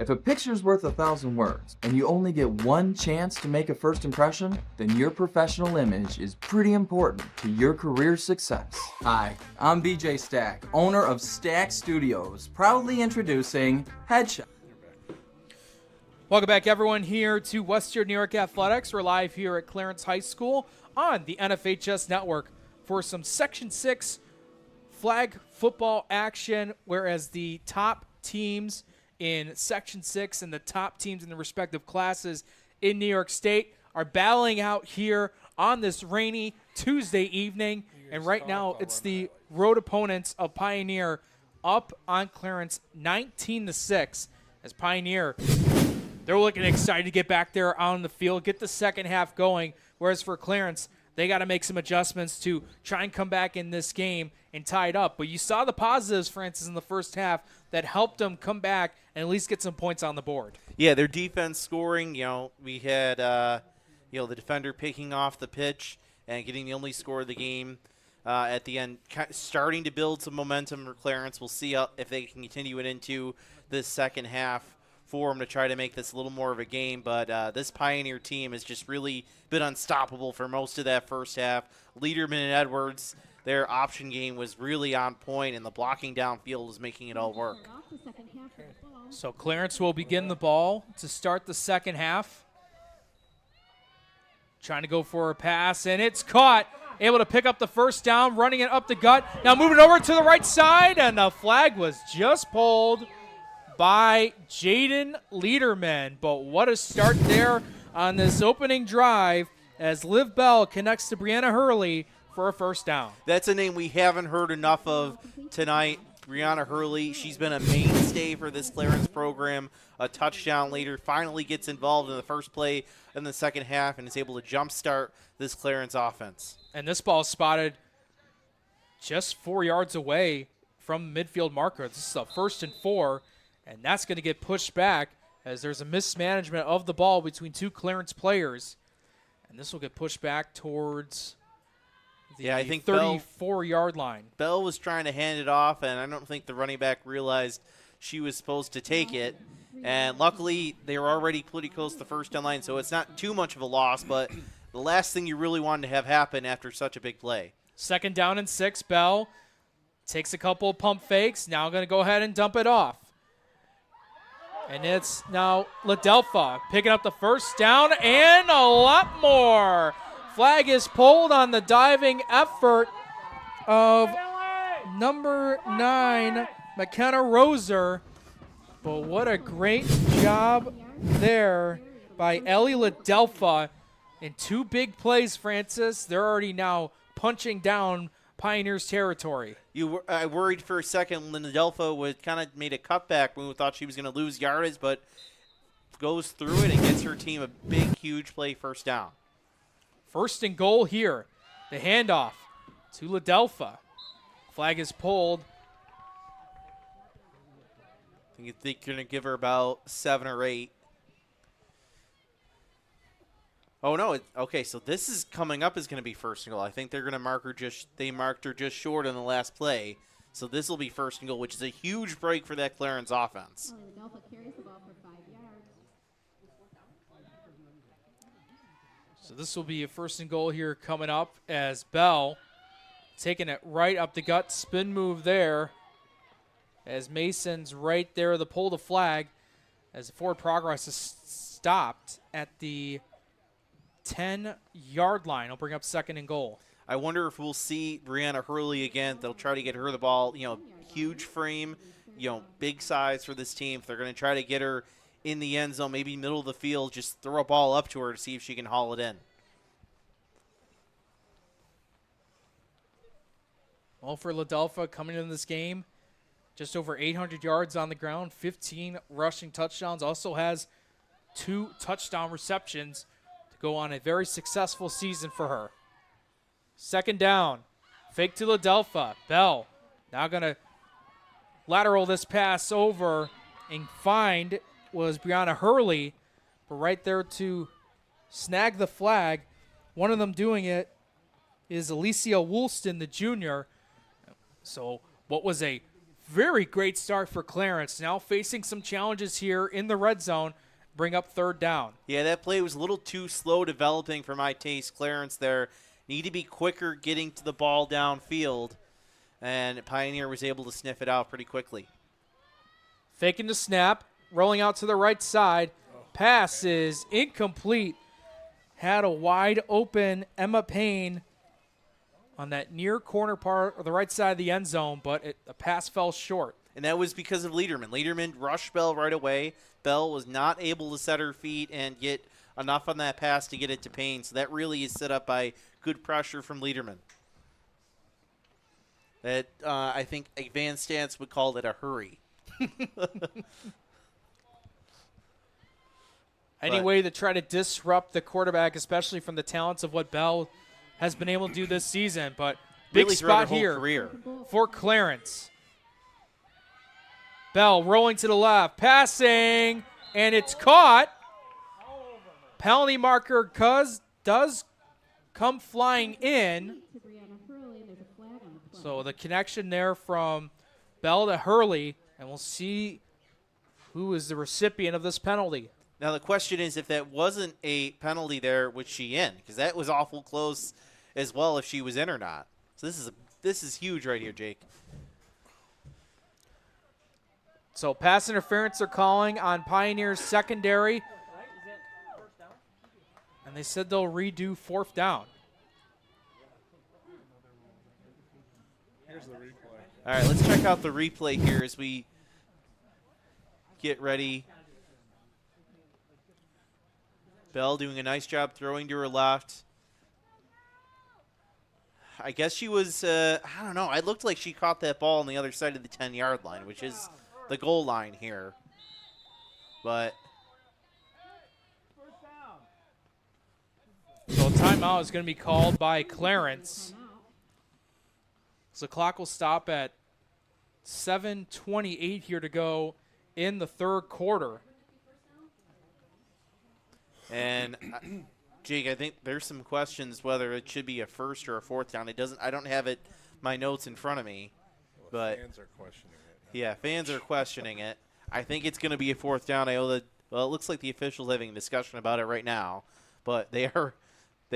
If a picture's worth 1,000 words and you only get one chance to make a first impression, then your professional image is pretty important to your career success. Hi, I'm BJ Stack, owner of Stack Studios, proudly introducing Headshot. Welcome back, everyone, here to Western New York Athletics. We're live here at Clarence High School on the NFHS Network for some Section 6 flag football action, whereas the top teams in Section 6 and the top teams in the respective classes in New York State are battling out here on this rainy Tuesday evening. And right now, it's the road opponents of Pioneer up on Clarence 19-6 as Pioneer, they're looking excited to get back there on the field, get the second half going, whereas for Clarence, they got to make some adjustments to try and come back in this game and tie it up. But you saw the positives, Francis, in the first half that helped them come back and at least get some points on the board. Yeah, their defense scoring, we had, the defender picking off the pitch and getting the only score of the game at the end, starting to build some momentum for Clarence. We'll see if they can continue it into this second half for them to try to make this a little more of a game. But this Pioneer team has just really been unstoppable for most of that first half. Liederman and Edwards, their option game was really on point, and the blocking downfield is making it all work. So Clarence will begin the ball to start the second half. Trying to go for a pass, and it's caught. Able to pick up the first down, running it up the gut. Now moving over to the right side, and the flag was just pulled by Jaden Liederman. But what a start there on this opening drive as Liv Bell connects to Brianna Hurley for a first down. That's a name we haven't heard enough of tonight. Brianna Hurley, she's been a mainstay for this Clarence program. A touchdown later, finally gets involved in the first play in the second half and is able to jumpstart this Clarence offense. And this ball is spotted just 4 yards away from midfield marker. This is a 1st and 4. And that's going to get pushed back as there's a mismanagement of the ball between two Clarence players. And this will get pushed back towards the 34-yard line. Bell was trying to hand it off, and I don't think the running back realized she was supposed to take it. And luckily, they were already pretty close to the first down line, so it's not too much of a loss, but the last thing you really wanted to have happen after such a big play. 2nd down and 6. Bell takes a couple of pump fakes. Now going to go ahead and dump it off. And it's now Ladelpha picking up the first down and a lot more. Flag is pulled on the diving effort of number 9, McKenna Roser. But what a great job there by Ellie Ladelpha in 2 big plays, Francis. They're already now punching down Pioneers territory. I worried for a second Ladelpha would kind of made a cutback when we thought she was going to lose yardage, but goes through it and gets her team a big, huge play first down. 1st and goal here. The handoff to Ladelpha. Flag is pulled. I think they're going to give her about 7 or 8. Oh, no. Okay, so this is coming up is going to be 1st and goal. I think they're going to mark her they marked her just short on the last play. So this will be 1st and goal, which is a huge break for that Clarence offense. So this will be a 1st and goal here coming up as Bell taking it right up the gut. Spin move there as Mason's right there to pull the flag as the forward progress is stopped at the 10-yard line. I'll bring up 2nd and goal. I wonder if we'll see Brianna Hurley again. They'll try to get her the ball, huge frame, big size for this team. If they're going to try to get her in the end zone, maybe middle of the field, just throw a ball up to her to see if she can haul it in. Well, for Ladelpha coming into this game, just over 800 yards on the ground, 15 rushing touchdowns, also has 2 touchdown receptions to go on a very successful season for her. 2nd down, fake to Ladelpha. Bell now going to lateral this pass over and find was Brianna Hurley, but right there to snag the flag. One of them doing it is Alicia Woolston, the junior. So what was a very great start for Clarence. Now facing some challenges here in the red zone. Bring up 3rd down. Yeah, that play was a little too slow developing for my taste. Clarence there need to be quicker getting to the ball downfield, and Pioneer was able to sniff it out pretty quickly. Faking the snap, rolling out to the right side. Pass is incomplete. Had a wide open Emma Payne on that near corner part of the right side of the end zone, but the pass fell short. And that was because of Lederman. Lederman rushed Bell right away. Bell was not able to set her feet and get enough on that pass to get it to Payne. So that really is set up by good pressure from Lederman. That I think advanced stats would call it a hurry. Any way to try to disrupt the quarterback, especially from the talents of what Bell has been able to do this season. But big really spot her whole here career. For Clarence. Bell rolling to the left, passing, and it's caught. Penalty marker does come flying in. So the connection there from Bell to Hurley, and we'll see who is the recipient of this penalty. Now the question is, if that wasn't a penalty there, was she in? Because that was awful close as well if she was in or not. So this is huge right here, Jake. So pass interference they're calling on Pioneer's secondary. And they said they'll redo 4th down. Here's the replay. All right, let's check out the replay here as we get ready. Bell doing a nice job throwing to her left. I guess she was, I don't know. It looked like she caught that ball on the other side of the 10-yard line, which is the goal line here. But so a timeout is going to be called by Clarence. So the clock will stop at 7:28 here to go in the 3rd quarter. And Jake, I think there's some questions whether it should be a 1st or a 4th down. It doesn't. I don't have my notes in front of me, but fans are questioning it. Yeah, fans are questioning it. I think it's going to be a 4th down. Well, it looks like the officials are having a discussion about it right now, but they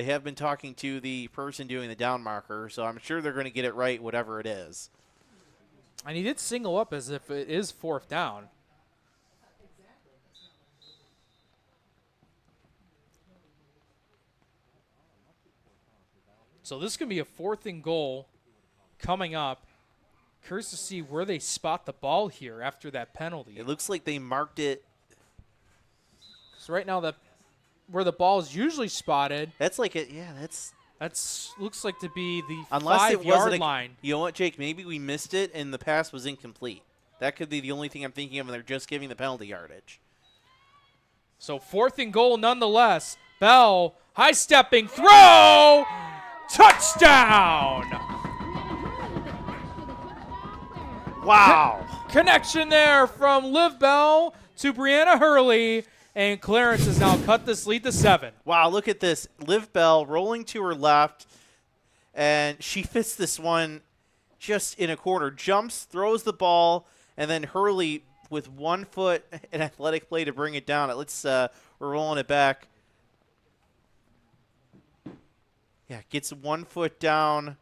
have been talking to the person doing the down marker, so I'm sure they're going to get it right, whatever it is. And he did single up as if it is 4th down. So this could be a 4th and goal coming up. Curious to see where they spot the ball here after that penalty. It looks like they marked it. So right now, where the ball is usually spotted. That's like it. Yeah, that's looks like to be the unless 5-yard line. You know what, Jake? Maybe we missed it and the pass was incomplete. That could be the only thing I'm thinking of, and they're just giving the penalty yardage. So 4th and goal nonetheless. Bell, high stepping throw, touchdown! Wow. Connection there from Liv Bell to Brianna Hurley, and Clarence has now cut this lead to 7. Wow, look at this. Liv Bell rolling to her left, and she fits this one just in a corner. Jumps, throws the ball, and then Hurley with 1 foot, an athletic play to bring it down. We're rolling it back. Yeah, gets 1 foot down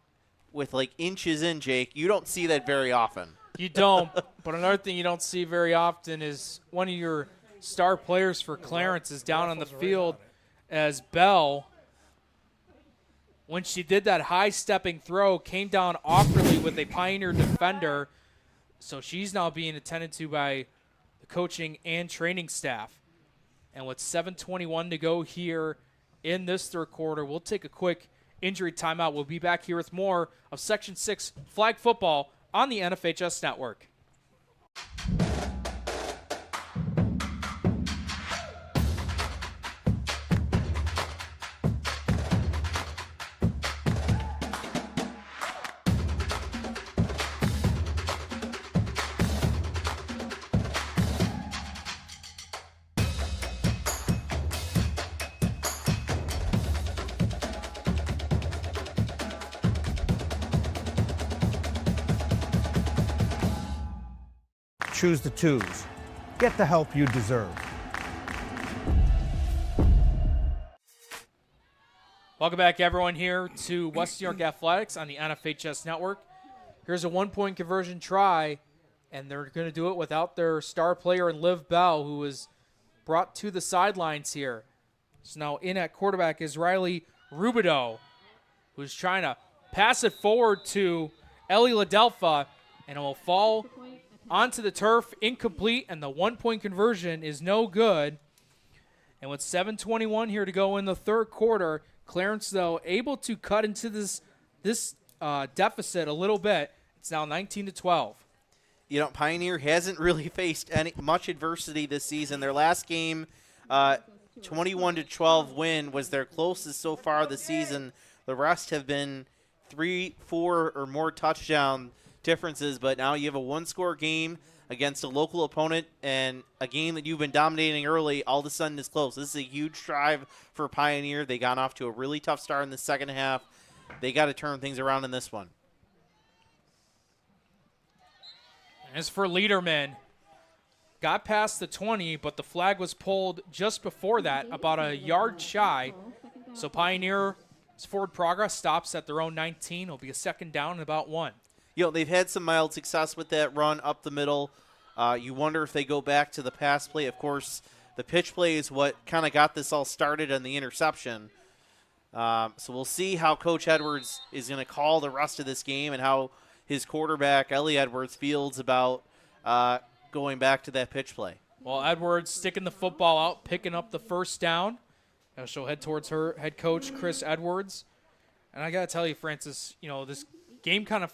with like inches in, Jake. You don't see that very often. You don't, but another thing you don't see very often is one of your star players for Clarence is down on the field as Bell, when she did that high-stepping throw, came down awkwardly with a Pioneer defender, so she's now being attended to by the coaching and training staff. And with 7:21 to go here in this 3rd quarter, we'll take a quick injury timeout. We'll be back here with more of Section 6 flag football on the NFHS Network. choose the twos. Get the help you deserve. Welcome back, everyone, here to West New York Athletics on the NFHS Network. Here's a one-point conversion try, and they're going to do it without their star player, Liv Bell, who was brought to the sidelines here. So now in at quarterback is Riley Rubidoux, who's trying to pass it forward to Ellie Ladelfa, and it will fall onto the turf, incomplete, and the one-point conversion is no good. And with 7:21 here to go in the third quarter, Clarence, though, able to cut into this deficit a little bit. It's now 19-12. You know, Pioneer hasn't really faced much adversity this season. Their last game, 21-12 win, was their closest so far this season. The rest have been 3, 4, or more touchdown differences, but now you have a one-score game against a local opponent and a game that you've been dominating early, all of a sudden is close. This is a huge drive for Pioneer. They got off to a really tough start in the second half. They got to turn things around in this one. As for Lederman, got past the 20, but the flag was pulled just before that, about a yard shy. So Pioneer's forward progress stops at their own 19. It'll be a second down and about 1. You know, they've had some mild success with that run up the middle. You wonder if they go back to the pass play. Of course, the pitch play is what kind of got this all started on the interception. So we'll see how Coach Edwards is going to call the rest of this game and how his quarterback, Ellie Edwards, feels about going back to that pitch play. Well, Edwards sticking the football out, picking up the first down. Now she'll head towards her head coach, Chris Edwards. And I got to tell you, Francis, you know, this game kind of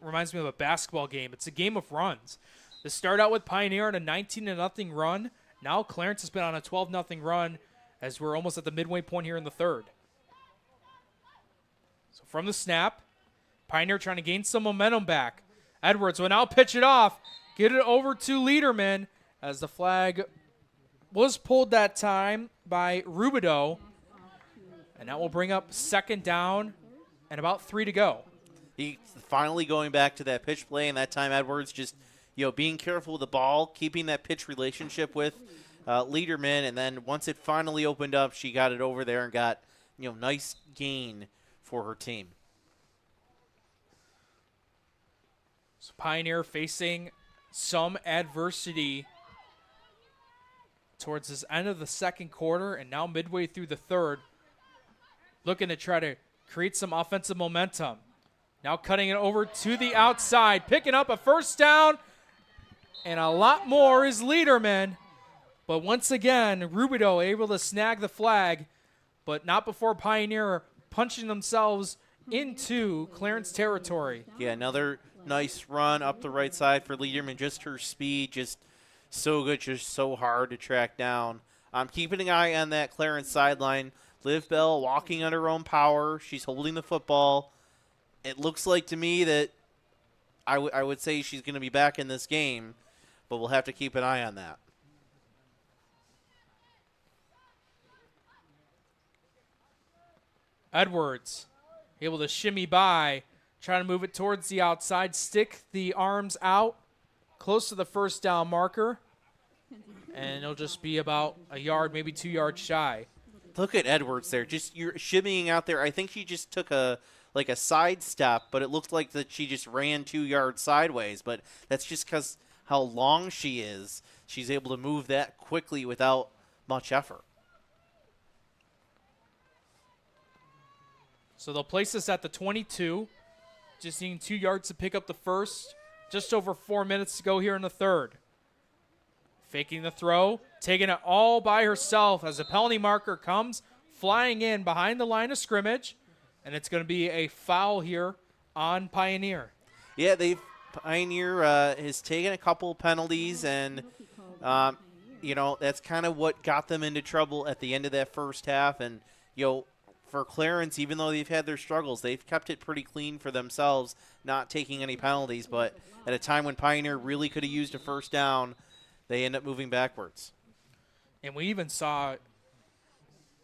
reminds me of a basketball game. It's a game of runs. They start out with Pioneer on a 19-0 run. Now Clarence has been on a 12-0 run as we're almost at the midway point here in the third. So from the snap, Pioneer trying to gain some momentum back. Edwards will now pitch it off, get it over to Lederman as the flag was pulled that time by Rubidoux. And that will bring up second down and about 3 to go. He's finally going back to that pitch play, and that time Edwards just, you know, being careful with the ball, keeping that pitch relationship with Lederman, and then once it finally opened up, she got it over there and got, you know, nice gain for her team. So Pioneer facing some adversity towards this end of the second quarter and now midway through the third, looking to try to create some offensive momentum. Now cutting it over to the outside, picking up a first down, and a lot more is Lederman. But once again, Rubidoux able to snag the flag, but not before Pioneer punching themselves into Clarence territory. Yeah, another nice run up the right side for Lederman. Just her speed, just so good, just so hard to track down. I'm keeping an eye on that Clarence sideline. Liv Bell walking on her own power. She's holding the football. It looks like to me that I would say she's going to be back in this game, but we'll have to keep an eye on that. Edwards able to shimmy by, trying to move it towards the outside, stick the arms out close to the first down marker, and it'll just be about a yard, maybe 2 yards shy. Look at Edwards there. Just you're shimmying out there. I think she just took a side step, but it looked like that she just ran 2 yards sideways. But that's just because how long she is. She's able to move that quickly without much effort. So they'll place this at the 22. Just needing 2 yards to pick up the first. Just over 4 minutes to go here in the third. Faking the throw, taking it all by herself as the penalty marker comes flying in behind the line of scrimmage, and it's going to be a foul here on Pioneer. Yeah, Pioneer has taken a couple penalties, and you know, that's kind of what got them into trouble at the end of that first half. And you know, for Clarence, even though they've had their struggles, they've kept it pretty clean for themselves, not taking any penalties. But at a time when Pioneer really could have used a first down, they end up moving backwards. And we even saw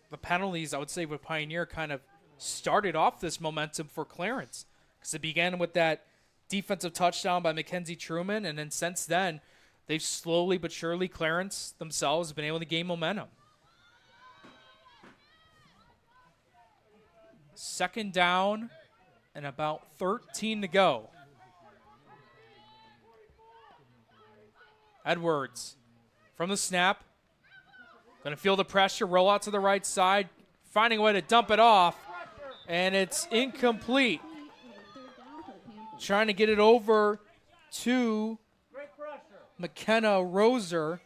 the penalties, I would say, with Pioneer kind of started off this momentum for Clarence, because it began with that defensive touchdown by Mackenzie Truman, and then since then, they've slowly but surely, Clarence themselves, been able to gain momentum. Second down and about 13 to go. Edwards from the snap. Going to feel the pressure, roll out to the right side, finding a way to dump it off, and it's incomplete. Trying to get it over to McKenna Roser,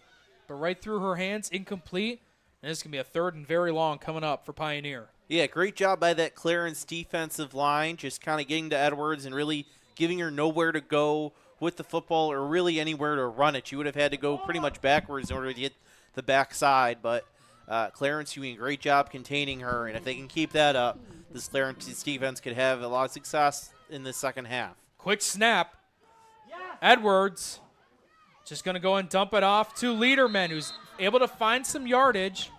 but right through her hands, incomplete. And this is going to be a third and very long coming up for Pioneer. Yeah, great job by that Clarence defensive line, just kind of getting to Edwards and really giving her nowhere to go with the football or really anywhere to run it. You would have had to go pretty much backwards in order to get the backside, but Clarence doing a great job containing her, and if they can keep that up, this Clarence defense could have a lot of success in the second half. Quick snap. Edwards just going to go and dump it off to Lederman, who's able to find some yardage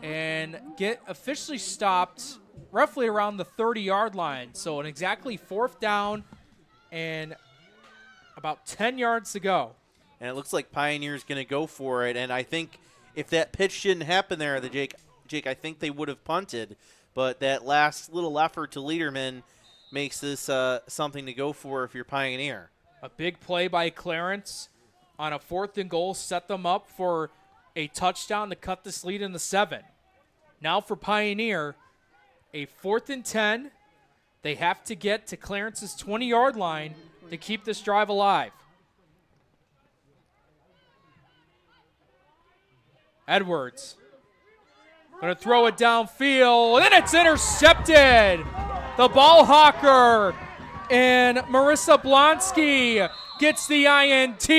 and get officially stopped roughly around the 30-yard line. So an exactly fourth down and about 10 yards to go. And it looks like Pioneer's going to go for it, and I think if that pitch didn't happen there, Jake, I think they would have punted, but that last little effort to Lederman makes this something to go for if you're Pioneer. A big play by Clarence on a 4th and goal set them up for a touchdown to cut this lead in the 7. Now for Pioneer, a 4th and 10. They have to get to Clarence's 20-yard line to keep this drive alive. Edwards going to throw it downfield, and it's intercepted. The ball hawker and Marissa Blonsky gets the INT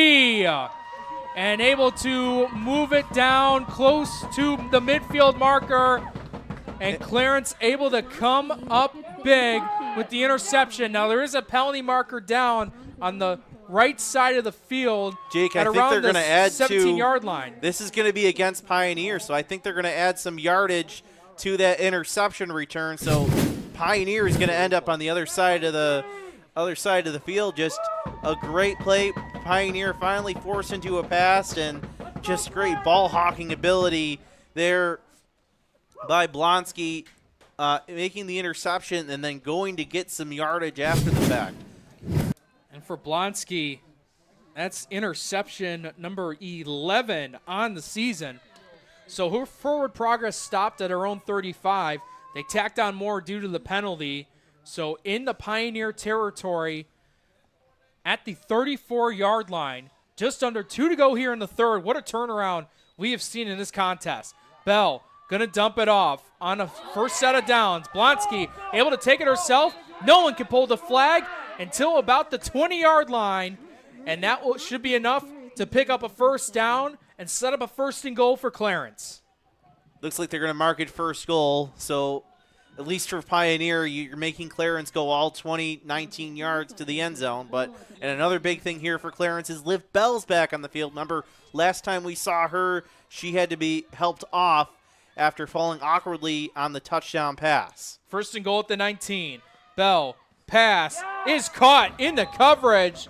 and able to move it down close to the midfield marker, and Clarence able to come up big with the interception. Now there is a penalty marker down on the right side of the field, Jake, at I think around they're going the to add 17-yard line. This is going to be against Pioneer, so I think they're going to add some yardage to that interception return. So Pioneer is going to end up on the other side of the field. Just a great play. Pioneer finally forced into a pass, and just great ball hawking ability there by Blonsky, making the interception and then going to get some yardage after the fact. And for Blonsky, that's interception number 11 on the season. So her forward progress stopped at her own 35. They tacked on more due to the penalty. So in the Pioneer territory at the 34-yard line, just under 2 to go here in the third. What a turnaround we have seen in this contest. Bell going to dump it off on a first set of downs. Blonsky able to take it herself. No one can pull the flag until about the 20-yard line, and that should be enough to pick up a first down and set up a 1st and goal for Clarence. Looks like they're going to mark it first goal, so at least for Pioneer, you're making Clarence go all 19 yards to the end zone. And another big thing here for Clarence is Liv Bell's back on the field. Remember, last time we saw her, she had to be helped off after falling awkwardly on the touchdown pass. 1st and goal at the 19. Bell, pass, is caught in the coverage.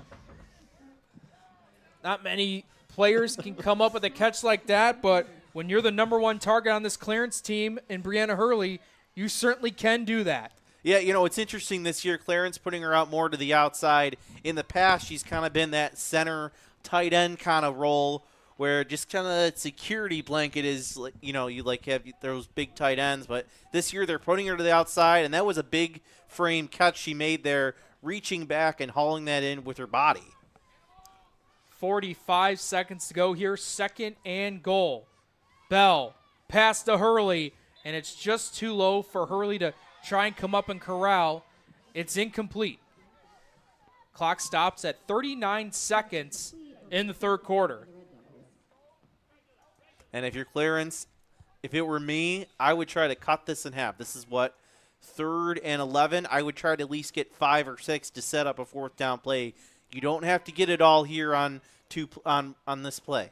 Not many players can come up with a catch like that, but when you're the number 1 target on this Clarence team in Brianna Hurley, you certainly can do that. Yeah, it's interesting this year, Clarence putting her out more to the outside. In the past, she's kind of been that center tight end kind of role where just kind of that security blanket is, you have those big tight ends. But this year they're putting her to the outside, and that was a big frame catch she made there, reaching back and hauling that in with her body. 45 seconds to go here, 2nd and goal. Bell, pass to Hurley, and it's just too low for Hurley to try and come up and corral. It's incomplete. Clock stops at 39 seconds in the third quarter. And if you're Clarence, if it were me, I would try to cut this in half. This is 3rd and 11. I would try to at least get 5 or 6 to set up a 4th down play. You don't have to get it all here on this play.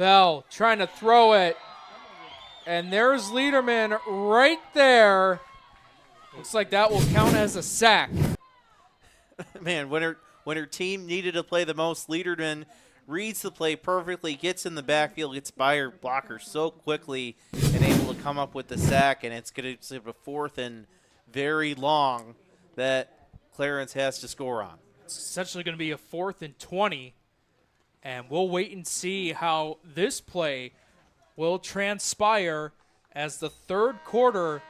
Bell trying to throw it. And there's Lederman right there. Looks like that will count as a sack. Man, when her team needed to play the most, Lederman reads the play perfectly, gets in the backfield, gets by her blocker so quickly, and able to come up with the sack. And it's going to be a 4th and very long that Clarence has to score on. It's essentially going to be a 4th and 20. And we'll wait and see how this play will transpire as the third quarter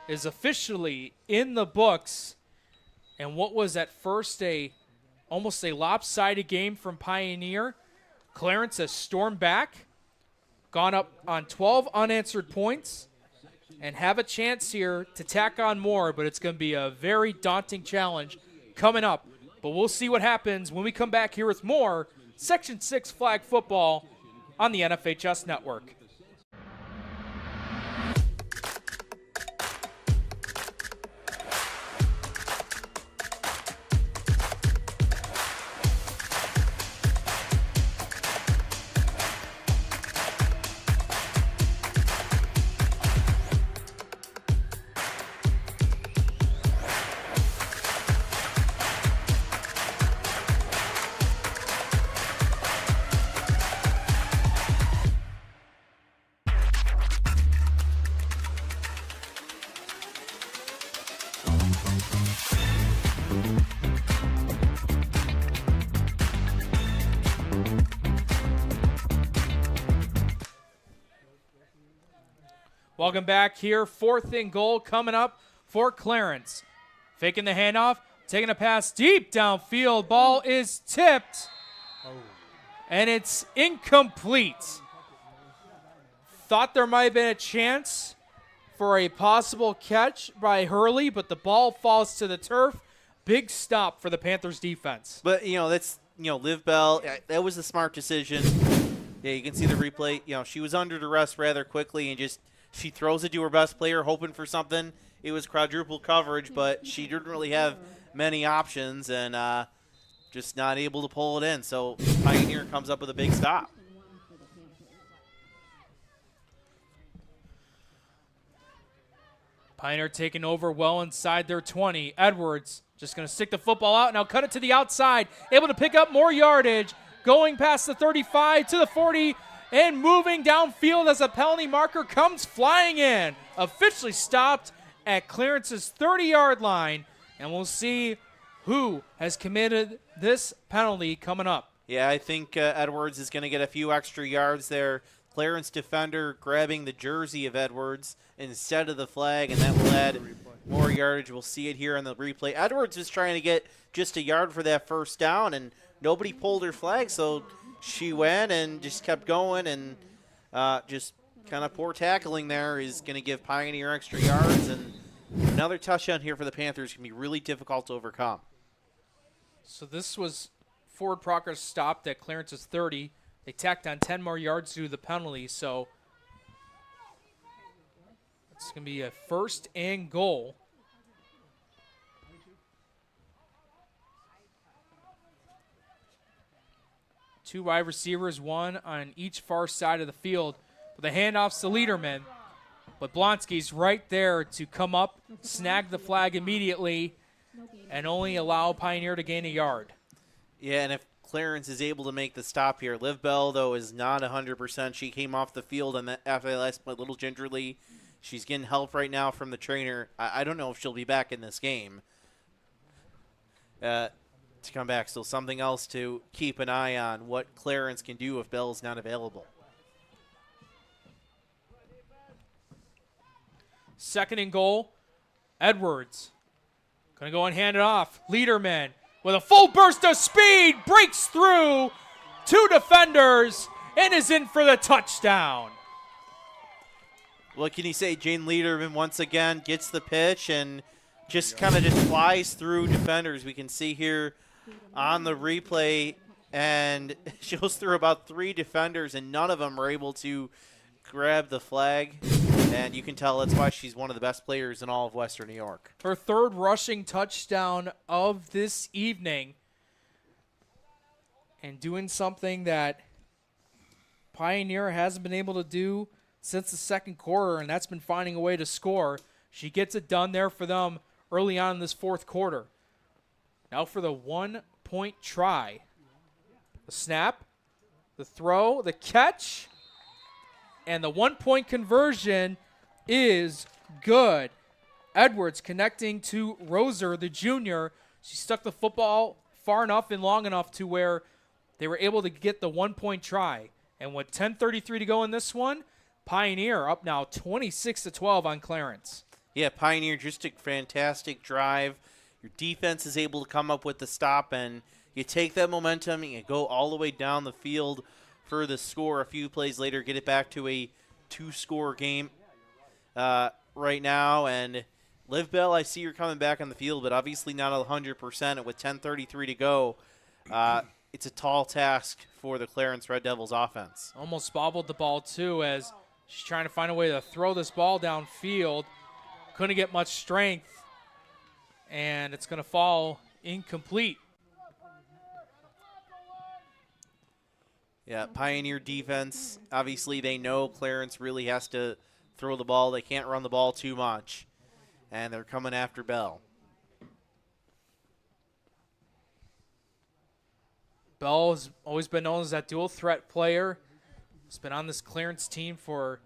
is officially in the books. And what was at first almost a lopsided game from Pioneer, Clarence has stormed back, gone up on 12 unanswered points, and have a chance here to tack on more, but it's going to be a very daunting challenge coming up. But we'll see what happens when we come back here with more Section 6 flag football on the NFHS Network. Welcome back here. 4th and goal coming up for Clarence. Faking the handoff, taking a pass deep downfield. Ball is tipped, and it's incomplete. Thought there might have been a chance for a possible catch by Hurley, but the ball falls to the turf. Big stop for the Panthers defense. But, that's, Liv Bell, that was a smart decision. Yeah, you can see the replay. She was under duress rather quickly and she throws it to her best player hoping for something. It was quadruple coverage, but she didn't really have many options and just not able to pull it in. So Pioneer comes up with a big stop. Pioneer taking over well inside their 20. Edwards just going to stick the football out. Now cut it to the outside. Able to pick up more yardage. Going past the 35 to the 40 and moving downfield as a penalty marker comes flying in. Officially stopped at Clarence's 30-yard line. And we'll see who has committed this penalty coming up. Yeah, I think Edwards is going to get a few extra yards there. Clarence defender grabbing the jersey of Edwards instead of the flag, and that will add more yardage. We'll see it here on the replay. Edwards was trying to get just a yard for that first down, and nobody pulled her flag, so she went and just kept going, and just kind of poor tackling there is going to give Pioneer extra yards, and another touchdown here for the Panthers can be really difficult to overcome. So this was forward progress stopped at Clarence's 30. They tacked on 10 more yards due to the penalty, so it's going to be a 1st and goal. Two wide receivers, one on each far side of the field. But the handoff's to Lederman. But Blonsky's right there to come up, snag the flag immediately, and only allow Pioneer to gain a yard. Yeah, and if Clarence is able to make the stop here. Liv Bell, though, is not 100%. She came off the field and after the last play a little gingerly. She's getting help right now from the trainer. I don't know if she'll be back in this game to come back. So something else to keep an eye on, what Clarence can do if Bell's not available. 2nd and goal. Edwards going to go and hand it off. Lederman with a full burst of speed, breaks through 2 defenders and is in for the touchdown. What can you say? Jane Lederman once again gets the pitch and just kind of flies through defenders. We can see here on the replay, and she goes through about 3 defenders, and none of them are able to grab the flag. And you can tell that's why she's one of the best players in all of Western New York. Her 3rd rushing touchdown of this evening. And doing something that Pioneer hasn't been able to do since the second quarter, and that's been finding a way to score. She gets it done there for them early on in this fourth quarter. Now for the 1-point try. The snap, the throw, the catch, and the 1-point conversion is good. Edwards connecting to Roser, the junior. She stuck the football far enough and long enough to where they were able to get the 1-point try. And with 10:33 to go in this one, Pioneer up now 26-12 on Clarence. Yeah, Pioneer, just a fantastic drive. Your defense is able to come up with the stop, and you take that momentum and you go all the way down the field for the score. A few plays later, get it back to a 2-score game right now. And Liv Bell, I see you're coming back on the field, but obviously not 100%. And with 10:33 to go, it's a tall task for the Clarence Red Devils offense. Almost bobbled the ball, too, as she's trying to find a way to throw this ball downfield. Couldn't get much strength, and it's going to fall incomplete. Yeah, Pioneer defense, obviously they know Clarence really has to throw the ball. They can't run the ball too much, and they're coming after Bell. Bell has always been known as that dual threat player. He's been on this Clarence team for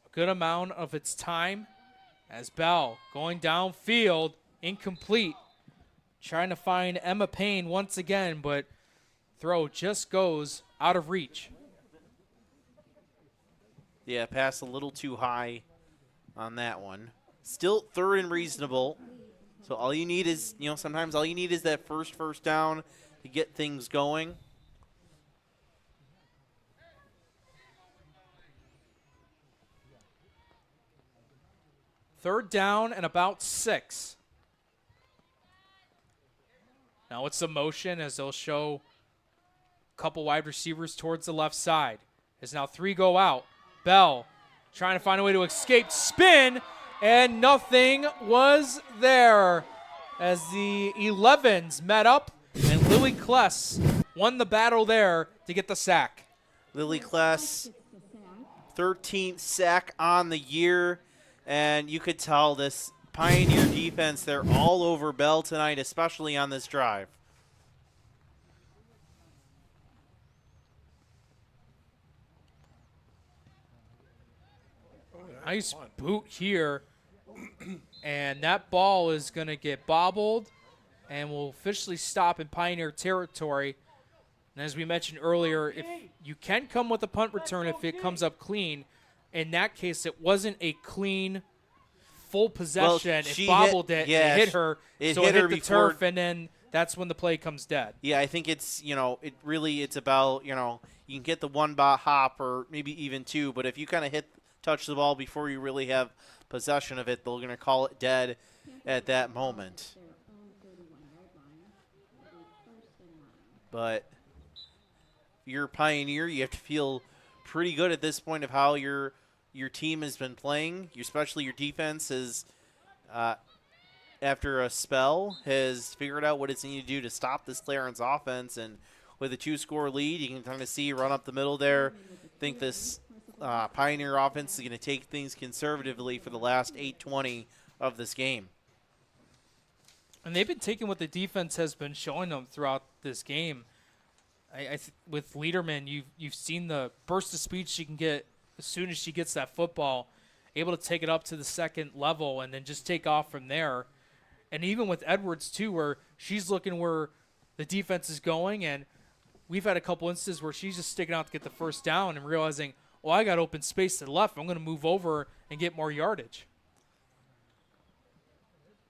a good amount of its time. As Bell going downfield, incomplete. Trying to find Emma Payne once again, but throw just goes out of reach. Yeah, pass a little too high on that one. Still third and reasonable. So all you need is, sometimes all you need is that first down to get things going. Third down and about 6. Now it's a motion as they'll show a couple wide receivers towards the left side. As now 3 go out. Bell trying to find a way to escape. Spin, and nothing was there. As the 11s met up, and Lily Kless won the battle there to get the sack. Lily Kless, 13th sack on the year. And you could tell this Pioneer defense, they're all over Bell tonight, especially on this drive. Nice boot here. And that ball is going to get bobbled and will officially stop in Pioneer territory. And as we mentioned earlier, if you can come with a punt return if it comes up clean. In that case, it wasn't a clean, full possession. Well, it she bobbled hit, it, yeah, it hit her, it so hit it her hit the before, turf, and then that's when the play comes dead. Yeah, I think it's, it's about, you can get the one hop or maybe even 2, but if you kind of touch the ball before you really have possession of it, they're going to call it dead at that moment. But if you're a Pioneer, you have to feel pretty good at this point of how your team has been playing, especially your defense is, after a spell, has figured out what it's needed to do to stop this Clarence offense. And with a 2-score lead, you can kind of see run up the middle there. I think this Pioneer offense is going to take things conservatively for the last 8:20 of this game. And they've been taking what the defense has been showing them throughout this game. With Liederman, you've seen the burst of speed she can get as soon as she gets that football, able to take it up to the second level and then just take off from there. And even with Edwards, too, where she's looking where the defense is going, and we've had a couple instances where she's just sticking out to get the first down and realizing, well, I got open space to the left. I'm going to move over and get more yardage.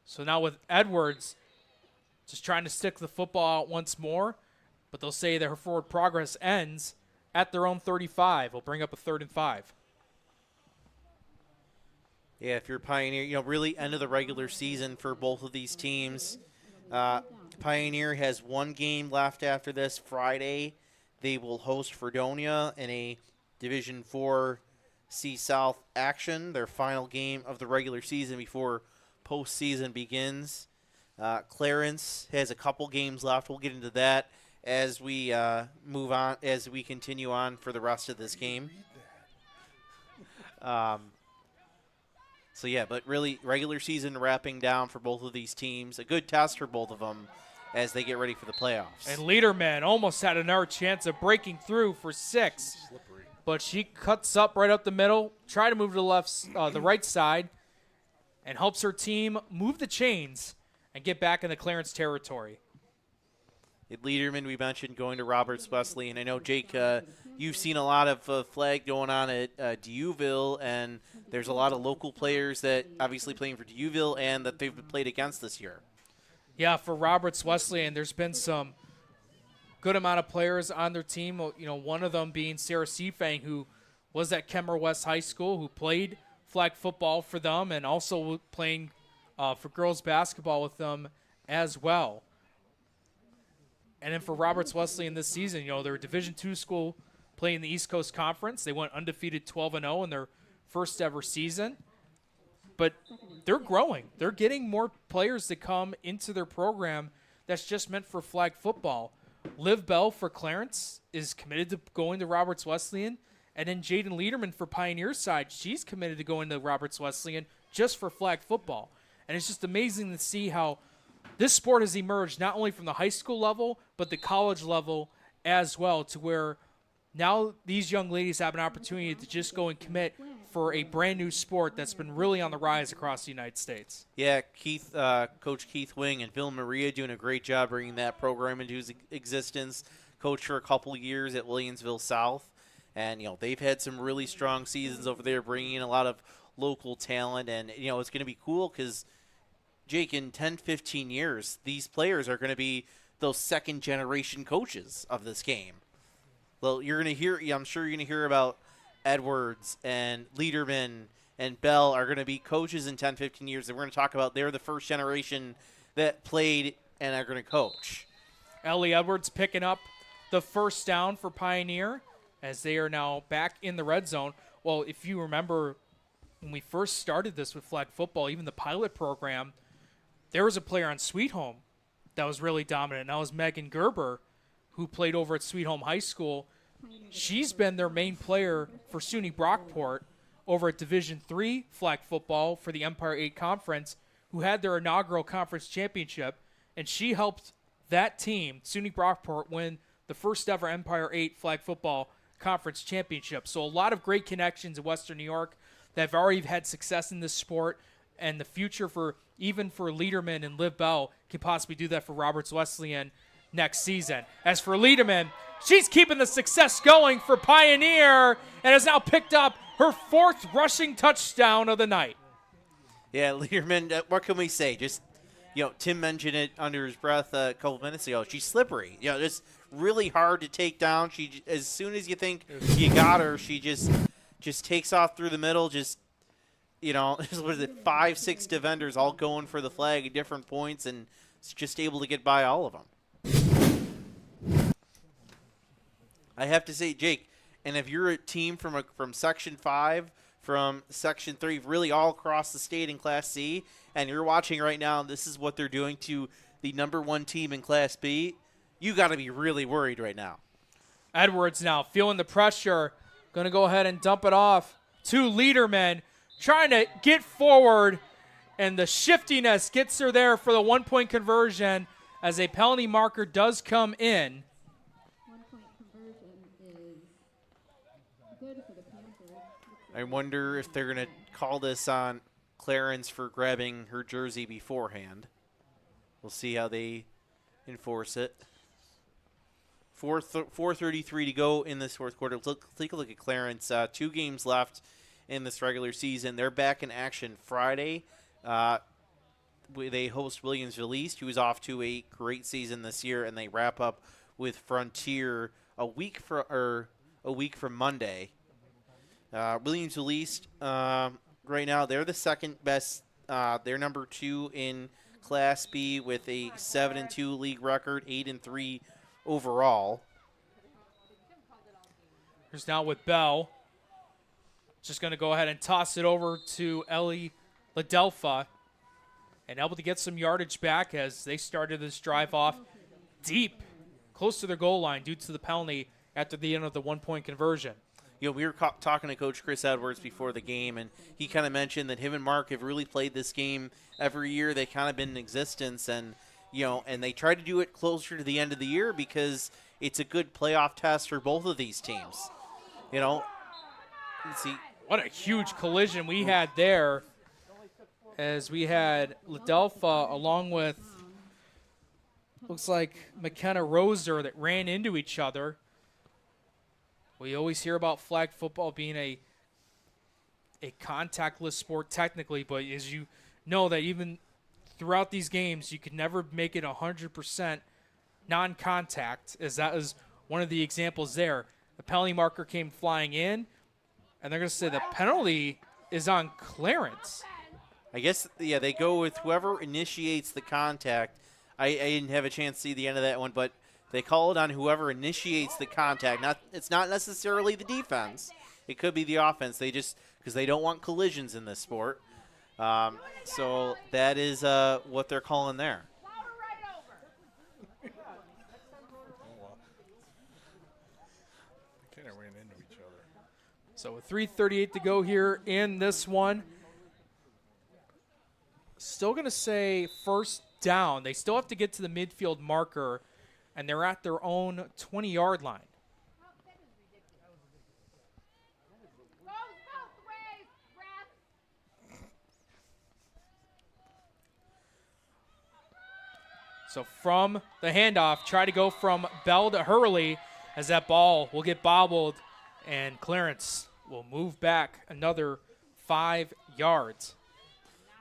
So now with Edwards, just trying to stick the football out once more, but they'll say that her forward progress ends at their own 35. We'll bring up a 3rd and 5. Yeah, if you're Pioneer, really end of the regular season for both of these teams. Pioneer has one game left after this. Friday, they will host Fredonia in a Division IV C South action, their final game of the regular season before postseason begins. Clarence has a couple games left. We'll get into that as we move on, as we continue on for the rest of this game. So yeah, but really regular season wrapping down for both of these teams. A good test for both of them as they get ready for the playoffs. And Lederman almost had another chance of breaking through for 6. But she cuts up right up the middle, try to move to the right side, and helps her team move the chains and get back in the Clarence territory. At Lederman, we mentioned going to Roberts Wesley, and I know, Jake, you've seen a lot of flag going on at Dieuville, and there's a lot of local players that obviously playing for Dieuville and that they've played against this year. Yeah, for Roberts Wesley, and there's been some good amount of players on their team. You know, one of them being Sarah Seafang, who was at Kemmer West High School, who played flag football for them and also playing for girls basketball with them as well. And then for Roberts Wesley in this season, you know, they're a Division II school playing the East Coast Conference. They went undefeated 12-0 in their first ever season. But they're growing. They're getting more players to come into their program that's just meant for flag football. Liv Bell for Clarence is committed to going to Roberts Wesleyan. And then Jaden Lederman for Pioneer side, she's committed to going to Roberts Wesleyan just for flag football. And it's just amazing to see how this sport has emerged not only from the high school level, but the college level as well, to where now these young ladies have an opportunity to just go and commit for a brand new sport that's been really on the rise across the United States. Yeah, Coach Keith Wing and Bill Maria doing a great job bringing that program into existence. Coached for a couple years at Williamsville South, and you know they've had some really strong seasons over there, bringing in a lot of local talent. And you know it's going to be cool because, Jake, in 10, 15 years, these players are going to be those second-generation coaches of this game. Well, you're going to hear, I'm sure you're going to hear about Edwards and Lederman and Bell are going to be coaches in 10, 15 years. And we're going to talk about they're the first generation that played and are going to coach. Ellie Edwards picking up the first down for Pioneer as they are now back in the red zone. Well, if you remember when we first started this with flag football, even the pilot program, there was a player on Sweet Home that was really dominant. And that was Megan Gerber, who played over at Sweet Home High School. She's been their main player for SUNY Brockport over at Division III flag football for the Empire 8 Conference, who had their inaugural conference championship. And she helped that team, SUNY Brockport, win the first ever Empire 8 flag football conference championship. So a lot of great connections in Western New York that have already had success in this sport, and the future for even for Lederman and Liv Bell can possibly do that for Roberts Wesleyan next season. As for Lederman, she's keeping the success going for Pioneer and has now picked up her 4th rushing touchdown of the night. Yeah, Lederman, what can we say? Just, you know, Tim mentioned it under his breath a couple minutes ago. She's slippery. You know, it's really hard to take down. She, as soon as you think you got her, she just takes off through the middle, just, you know, what is it, 5, 6 defenders all going for the flag at different points, and it's just able to get by all of them. I have to say, Jake, and if you're a team from Section 5, from Section 3, really all across the state in Class C, and you're watching right now, and this is what they're doing to the #1 team in Class B, you got to be really worried right now. Edwards now feeling the pressure, going to go ahead and dump it off to Lederman, trying to get forward, and the shiftiness gets her there for the 1-point conversion as a penalty marker does come in. 1-point conversion is good for the Panthers. I wonder if they're going to call this on Clarence for grabbing her jersey beforehand. We'll see how they enforce it. 4:33 to go in this fourth quarter. Take a look at Clarence. 2 games left in this regular season. They're back in action Friday. They host Williamsville East, who is off to a great season this year, and they wrap up with Frontier a week from Monday. Williamsville East, right now, they're the second best. They're number 2 in Class B with a 7-2 league record, 8-3 overall. Here's now with Bell. Just going to go ahead and toss it over to Ellie Ladelfa, and able to get some yardage back as they started this drive off deep close to their goal line due to the penalty after the end of the 1-point conversion. You know, we were talking to Coach Chris Edwards before the game, and he kind of mentioned that him and Mark have really played this game every year. They kind of been in existence, and and they try to do it closer to the end of the year because it's a good playoff test for both of these teams. Let's see. What a huge collision we had there, as we had Ladelpha along with, looks like McKenna Roser, that ran into each other. We always hear about flag football being a contactless sport technically, but as you know that even throughout these games, you could never make it 100% non-contact, as that is one of the examples there. The penalty marker came flying in, and they're going to say the penalty is on Clarence. I guess, yeah, they go with whoever initiates the contact. I didn't have a chance to see the end of that one, but they call it on whoever initiates the contact. It's not necessarily the defense. It could be the offense. They just, because they don't want collisions in this sport. So that is what they're calling there. They kind of ran into each other. So with 3:38 to go here in this one, still going to say first down. They still have to get to the midfield marker, and they're at their own 20-yard line. So from the handoff, try to go from Bell to Hurley, as that ball will get bobbled, and Clarence will move back another 5 yards.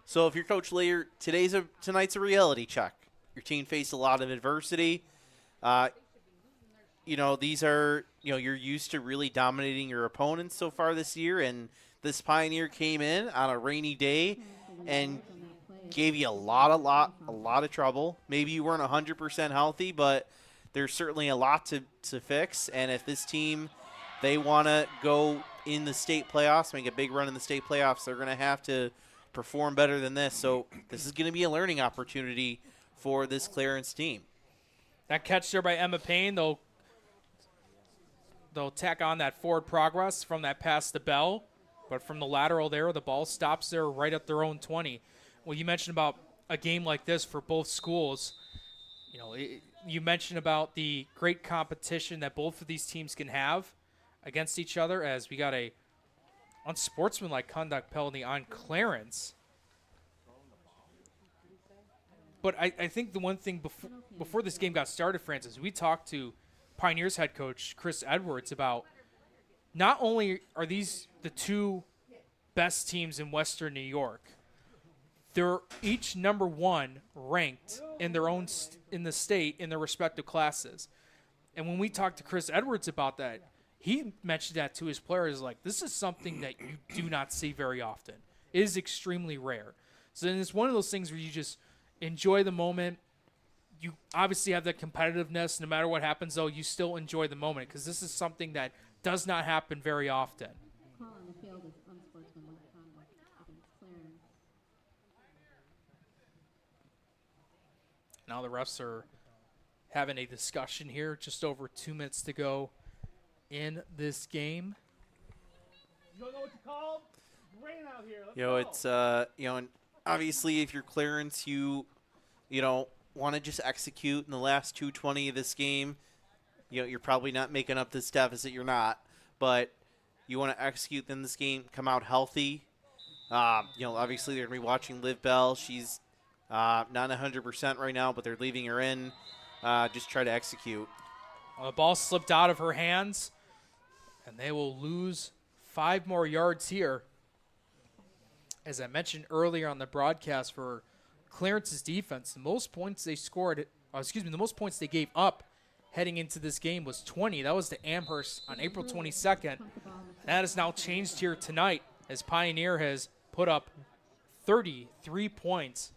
So if you're Coach Layer, tonight's a reality check. Your team faced a lot of adversity. These are, you're used to really dominating your opponents so far this year, and this Pioneer came in on a rainy day and gave you a lot of trouble. Maybe you weren't 100% healthy, but there's certainly a lot to fix. And if this team, they want to go in the state playoffs, make a big run in the state playoffs, they're going to have to perform better than this. So this is going to be a learning opportunity for this Clarence team. That catch there by Emma Payne, they'll tack on that forward progress from that pass to Bell. But from the lateral there, the ball stops there right at their own 20. Well, you mentioned about a game like this for both schools. You mentioned about the great competition that both of these teams can have against each other, as we got a unsportsmanlike conduct penalty on Clarence. But I think the one thing before this game got started, Francis, we talked to Pioneers head coach Chris Edwards about not only are these the two best teams in Western New York, they're each number one ranked in their own in the state in their respective classes. And when we talked to Chris Edwards about that, he mentioned that to his players, like, this is something that you do not see very often. It is extremely rare. So then it's one of those things where you just enjoy the moment. You obviously have that competitiveness. No matter what happens, though, you still enjoy the moment, because this is something that does not happen very often. Call on the field is unsportsmanlike conduct against Clarence. Now the refs are having a discussion here. Just over 2 minutes to go in this game. You don't know what to call? Rain out here. Let's It's and obviously if you're Clarence, you want to just execute in the last 2:20 of this game. You're probably not making up this deficit. You're not, but you want to execute in this game. Come out healthy. Obviously they're gonna be watching Liv Bell. She's not 100% right now, but they're leaving her in. Just try to execute. Well, the ball slipped out of her hands, and they will lose 5 more yards here. As I mentioned earlier on the broadcast, for Clarence's defense, the most points they scored, the most points they gave up heading into this game was 20. That was to Amherst on April 22nd. That has now changed here tonight, as Pioneer has put up 33 points.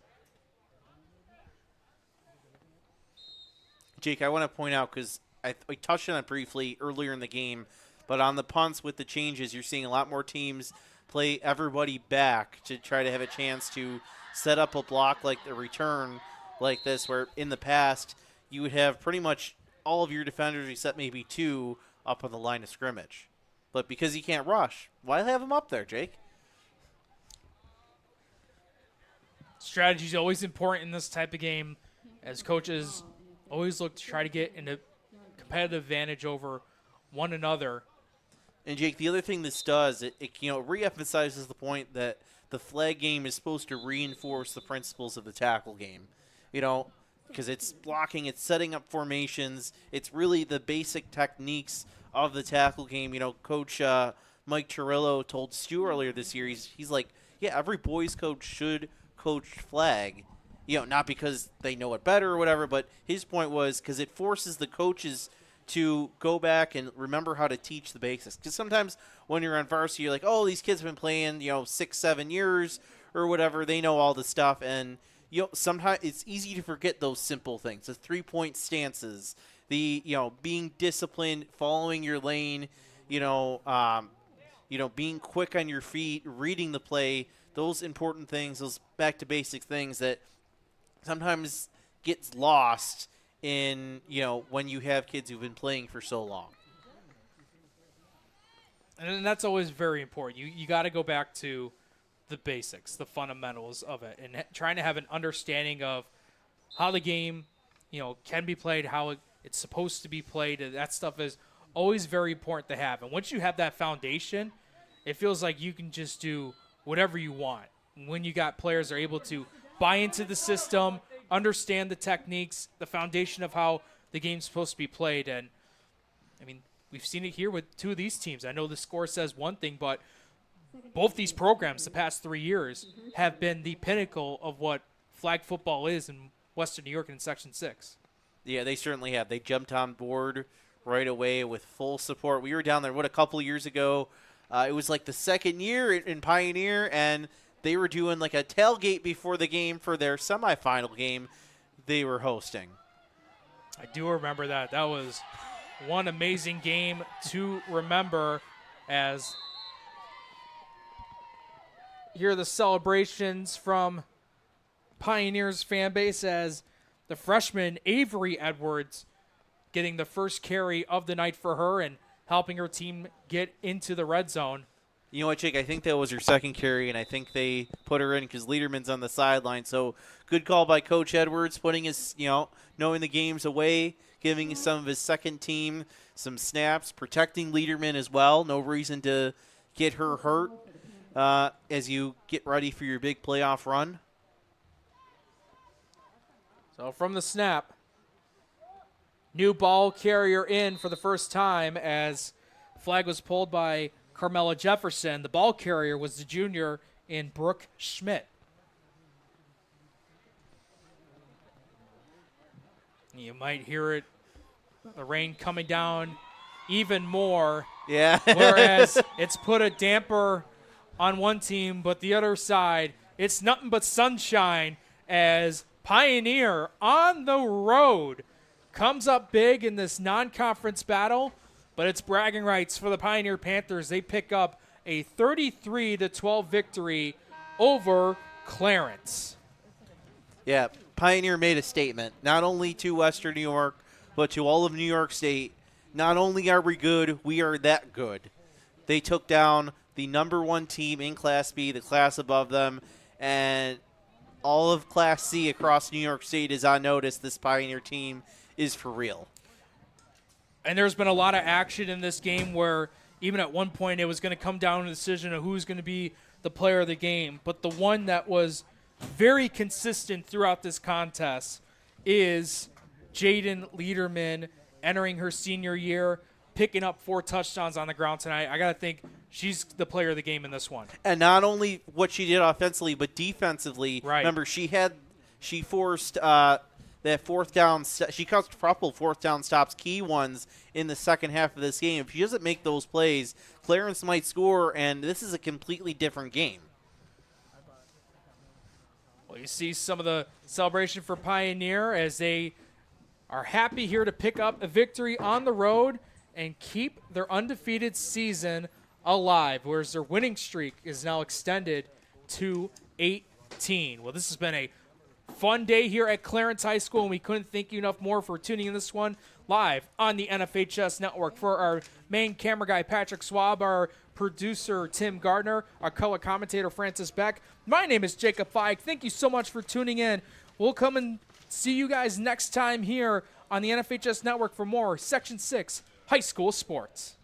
Jake, I want to point out, because we touched on it briefly earlier in the game, but on the punts with the changes, you're seeing a lot more teams play everybody back to try to have a chance to set up a block like the return like this, where in the past you would have pretty much all of your defenders except maybe 2 up on the line of scrimmage. But because he can't rush, why have him up there, Jake? Strategy is always important in this type of game, as coaches always look to try to get into competitive advantage over one another. And Jake, the other thing this does, it reemphasizes the point that the flag game is supposed to reinforce the principles of the tackle game. Because it's blocking, it's setting up formations, it's really the basic techniques of the tackle game. Coach Mike Chirillo told Stu earlier this year, he's like, yeah, every boys coach should coach flag. Not because they know it better or whatever, but his point was because it forces the coaches to go back and remember how to teach the basics. Because sometimes when you're on varsity, you're like, oh, these kids have been playing, 6-7 years or whatever. They know all the stuff. And, sometimes it's easy to forget those simple things. The 3-point stances, the, being disciplined, following your lane, being quick on your feet, reading the play, those important things, those back to basic things that sometimes gets lost in, when you have kids who've been playing for so long. And that's always very important. You got to go back to the basics, the fundamentals of it, and trying to have an understanding of how the game, can be played, how it's supposed to be played. That stuff is always very important to have. And once you have that foundation, it feels like you can just do whatever you want. And when you got players that are able to buy into the system, understand the techniques, the foundation of how the game's supposed to be played. And, we've seen it here with 2 of these teams. I know the score says one thing, but both these programs the past 3 years have been the pinnacle of what flag football is in Western New York and in Section 6. Yeah, they certainly have. They jumped on board right away with full support. We were down there, a couple of years ago. It was like the second year in Pioneer, and they were doing like a tailgate before the game for their semifinal game they were hosting. I do remember that. That was one amazing game to remember, as here are the celebrations from Pioneers fan base as the freshman Avery Edwards getting the first carry of the night for her and helping her team get into the red zone. You know what, Jake? I think that was her second carry, and I think they put her in because Liederman's on the sideline. So good call by Coach Edwards, putting his, knowing the game's away, giving some of his second team some snaps, protecting Liederman as well. No reason to get her hurt as you get ready for your big playoff run. So from the snap, new ball carrier in for the first time as flag was pulled by Carmela Jefferson. The ball carrier was the junior in Brooke Schmidt. You might hear it, the rain coming down even more. Yeah. Whereas it's put a damper on one team, but the other side, it's nothing but sunshine as Pioneer on the road comes up big in this non-conference battle, but it's bragging rights for the Pioneer Panthers. They pick up a 33-12 victory over Clarence. Yeah, Pioneer made a statement, not only to Western New York, but to all of New York State. Not only are we good, we are that good. They took down the number 1 team in Class B, the class above them, and all of Class C across New York State is on notice. This Pioneer team is for real. And there's been a lot of action in this game where even at one point it was going to come down to a decision of who's going to be the player of the game. But the one that was very consistent throughout this contest is Jaden Liederman entering her senior year, picking up 4 touchdowns on the ground tonight. I got to think she's the player of the game in this one. And not only what she did offensively, but defensively. Right. Remember, she forced that fourth down. She caused a couple fourth down stops, key ones in the second half of this game. If she doesn't make those plays, Clarence might score, and this is a completely different game. Well, you see some of the celebration for Pioneer as they are happy here to pick up a victory on the road and keep their undefeated season alive, whereas their winning streak is now extended to 18. Well, this has been a fun day here at Clarence High School, and we couldn't thank you enough more for tuning in this one. live on the NFHS Network. For our main camera guy, Patrick Swab, our producer, Tim Gardner, our color commentator, Francis Beck. My name is Jacob Feig. Thank you so much for tuning in. We'll come and see you guys next time here on the NFHS Network for more Section 6 High School Sports.